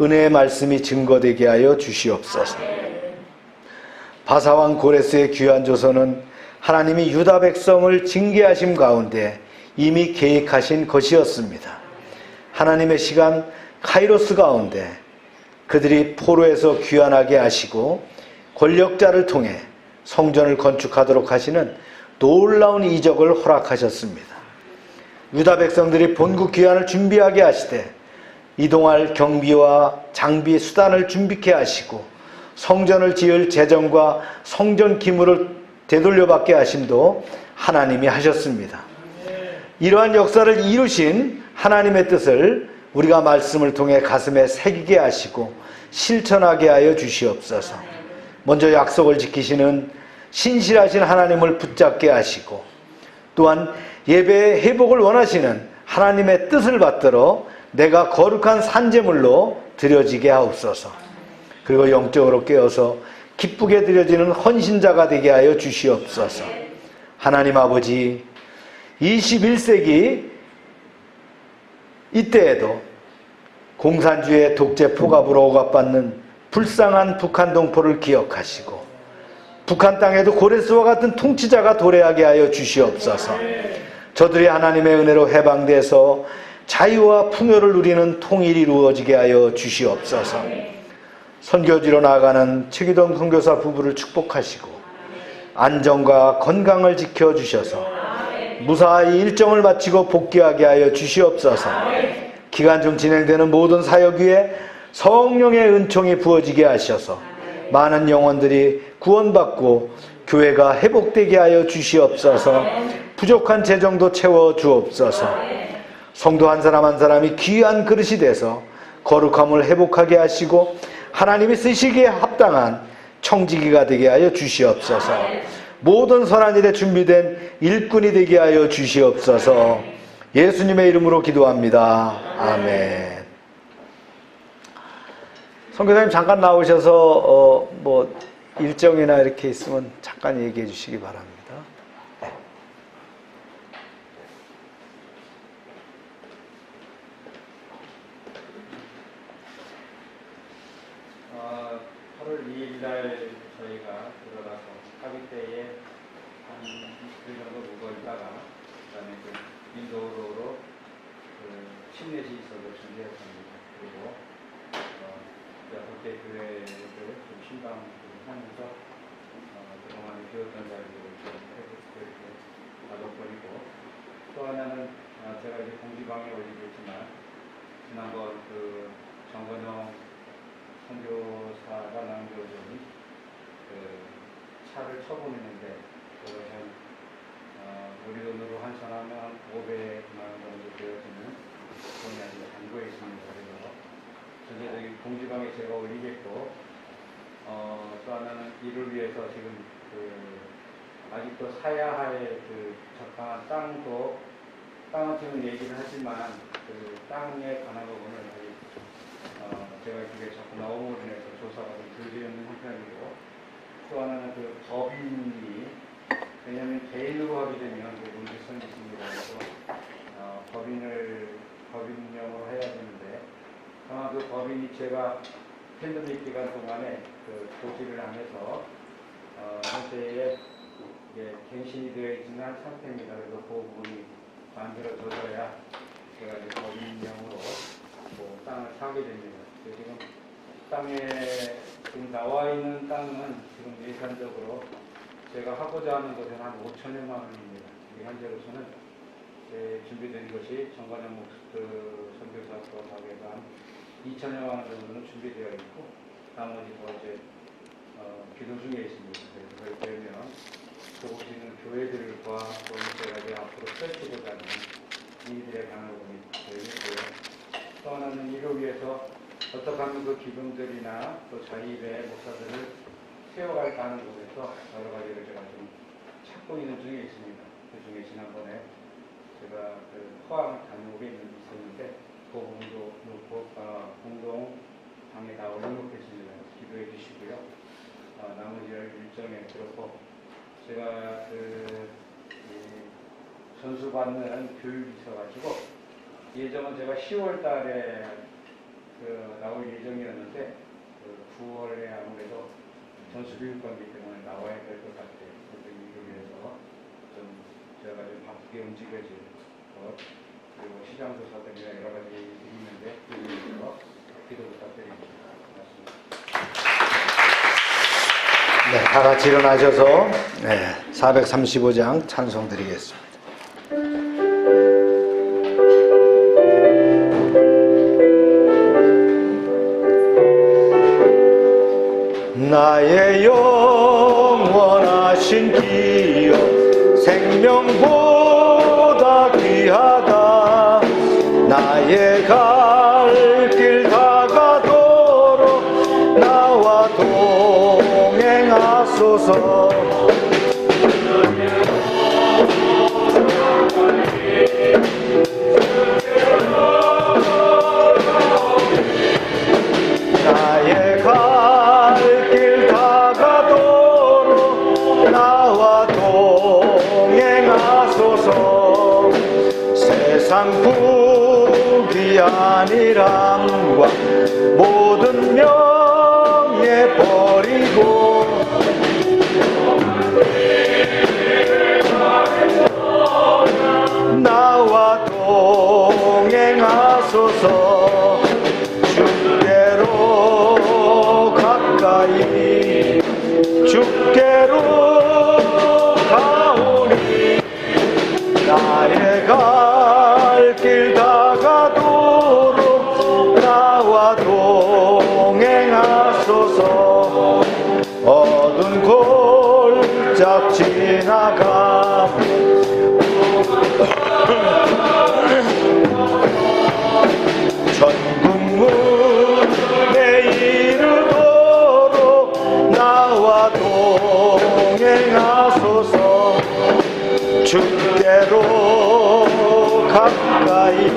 은혜의 말씀이 증거되게 하여 주시옵소서. 바사왕 고레스의 귀환 조서는 하나님이 유다 백성을 징계하심 가운데 이미 계획하신 것이었습니다. 하나님의 시간 카이로스 가운데 그들이 포로에서 귀환하게 하시고 권력자를 통해 성전을 건축하도록 하시는 놀라운 이적을 허락하셨습니다. 유다 백성들이 본국 귀환을 준비하게 하시되 이동할 경비와 장비 수단을 준비케 하시고 성전을 지을 재정과 성전 기물을 되돌려받게 하심도 하나님이 하셨습니다. 이러한 역사를 이루신 하나님의 뜻을 우리가 말씀을 통해 가슴에 새기게 하시고 실천하게 하여 주시옵소서. 먼저 약속을 지키시는 신실하신 하나님을 붙잡게 하시고 또한 예배의 회복을 원하시는 하나님의 뜻을 받들어 내가 거룩한 산제물로 드려지게 하옵소서. 그리고 영적으로 깨어서 기쁘게 드려지는 헌신자가 되게 하여 주시옵소서. 하나님 아버지, 21세기 이때에도 공산주의 독재 포갑으로 억압받는 불쌍한 북한 동포를 기억하시고 북한 땅에도 고레스와 같은 통치자가 도래하게 하여 주시옵소서. 저들이 하나님의 은혜로 해방돼서 자유와 풍요를 누리는 통일이 이루어지게 하여 주시옵소서. 선교지로 나아가는 최기동 선교사 부부를 축복하시고 안전과 건강을 지켜주셔서 무사히 일정을 마치고 복귀하게 하여 주시옵소서. 기간 중 진행되는 모든 사역 위에 성령의 은총이 부어지게 하셔서 많은 영혼들이 구원받고 교회가 회복되게 하여 주시옵소서. 부족한 재정도 채워 주옵소서. 성도 한 사람 한 사람이 귀한 그릇이 돼서 거룩함을 회복하게 하시고 하나님이 쓰시기에 합당한 청지기가 되게 하여 주시옵소서. 모든 선한 일에 준비된 일꾼이 되게 하여 주시옵소서. 예수님의 이름으로 기도합니다. 아멘. 선교사님 잠깐 나오셔서 일정이나 이렇게 있으면 잠깐 얘기해 주시기 바랍니다. 네. 8월 2일 날 저희가 들어가서 합의 때에 한 20일 정도 묵어 있다가 그다음에 인도로로 침례시 있어서 준비했습니다. 그리고 여섯개 교회를 좀 신방하면서 그동안에 비웠던 자리를 좀 이렇게 가져버리고 또 하나는 제가 이제 공지방에 올리겠지만 지난번 정건영 선교사가 남겨준 차를 처분했는데 그것은 우리 돈으로 환산하면 500만 원 정도 되어지는 돈이 아직 잔고에 있습니다. 그래서 전체적인 공지방에 제가 올리겠고 또 하나는 이를 위해서 지금 아직도 사야 할 적당한 땅은 지금 얘기를 하지만 땅에 관한 부분은 아직 제가 그게 자꾸 나옴으로 인해서 조사가 좀 들지 않는 형편이고 또 하나는 법인이 왜냐하면 개인으로 하게 되면 문제성이 있습니다. 그래서 법인명으로 해야 되는데 다만 법인이 제가 팬데믹 기간 동안에 고지를 하면서 현재에 갱신이 되어 있지는 상태입니다. 그래서 그 부분이 만들어져야 제가 이제 법인명으로 땅을 사게 됩니다. 지금 땅에 지금 나와 있는 땅은 지금 예산적으로 제가 하고자 하는 것은 한 5천여만 원입니다. 현재로서는 준비된 것이 정관영 선교사 수업하게도 한 2천여만 원 정도는 준비되어 있고 나머지 이제 기도 중에 있습니다. 그래서 되면 보시는 교회들과 제가 이제 앞으로 펼치고자 하는 이들에 관한 부분이 있고요. 또 하나는 이를 위해서 어떻게 하면 기금들이나 또 자립의 목사들을 세워갈까 하는 곳에서 여러 가지를 제가 좀 찾고 있는 중에 있습니다. 그 중에 지난번에 제가 포항 다녀오게 있었는데 그 부분도 공동방에 다 올려놓겠습니다. 기도해 주시고요. 나머지 일정에 그렇고 제가 전수받는 교육이 있어가지고 예정은 제가 10월 달에 나올 예정이었는데 9월에 아무래도 전수교육관이기 때문에 나와야 될 것 같아요. 그래서 이를 위해서 좀 제가 좀 바쁘게 움직여질 것 그리고 시장조사들이나 여러 가지 일이 있는데 그 위해서 기도 부탁드립니다. 고맙습니다. 네. 다 같이 일어나셔서 435장 찬송 드리겠습니다. 나의 영원하신 기여 생명보다 귀하다. 나의 갈 길 다가도록 나와 동행하소서. 나의 갈 길 다가도록 나와 동행하소서. 세상 부귀한 일함과 모든 명예 버리고 나와 동행하소서. 주께로 가까이 주께로 가오니 나의 갈 길 다가도록 나와 동행하소서. 어두운 골짝 지나가 천국문에 이르도록 나와 동행하소서. 주께로 가까이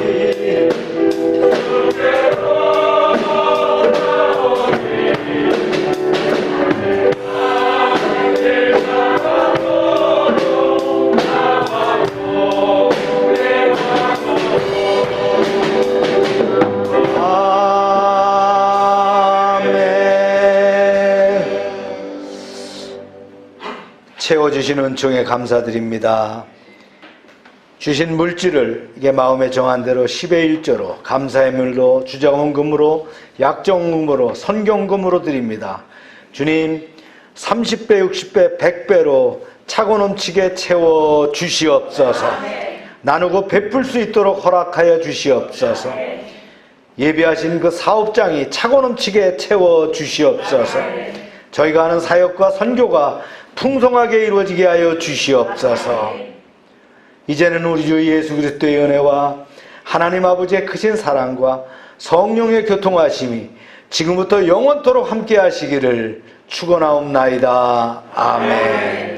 채워주신 은총에 감사드립니다. 주신 물질을 이게 마음에 정한 대로 10의 1조로 감사의 물로 주정원금으로 약정금으로 선경금으로 드립니다. 주님 30배 60배 100배로 차고 넘치게 채워 주시옵소서. 나누고 베풀 수 있도록 허락하여 주시옵소서. 예비하신 그 사업장이 차고 넘치게 채워 주시옵소서. 저희가 하는 사역과 선교가 풍성하게 이루어지게 하여 주시옵소서. 이제는 우리 주 예수 그리스도의 은혜와 하나님 아버지의 크신 사랑과 성령의 교통하심이 지금부터 영원토록 함께 하시기를 축원하옵나이다. 아멘.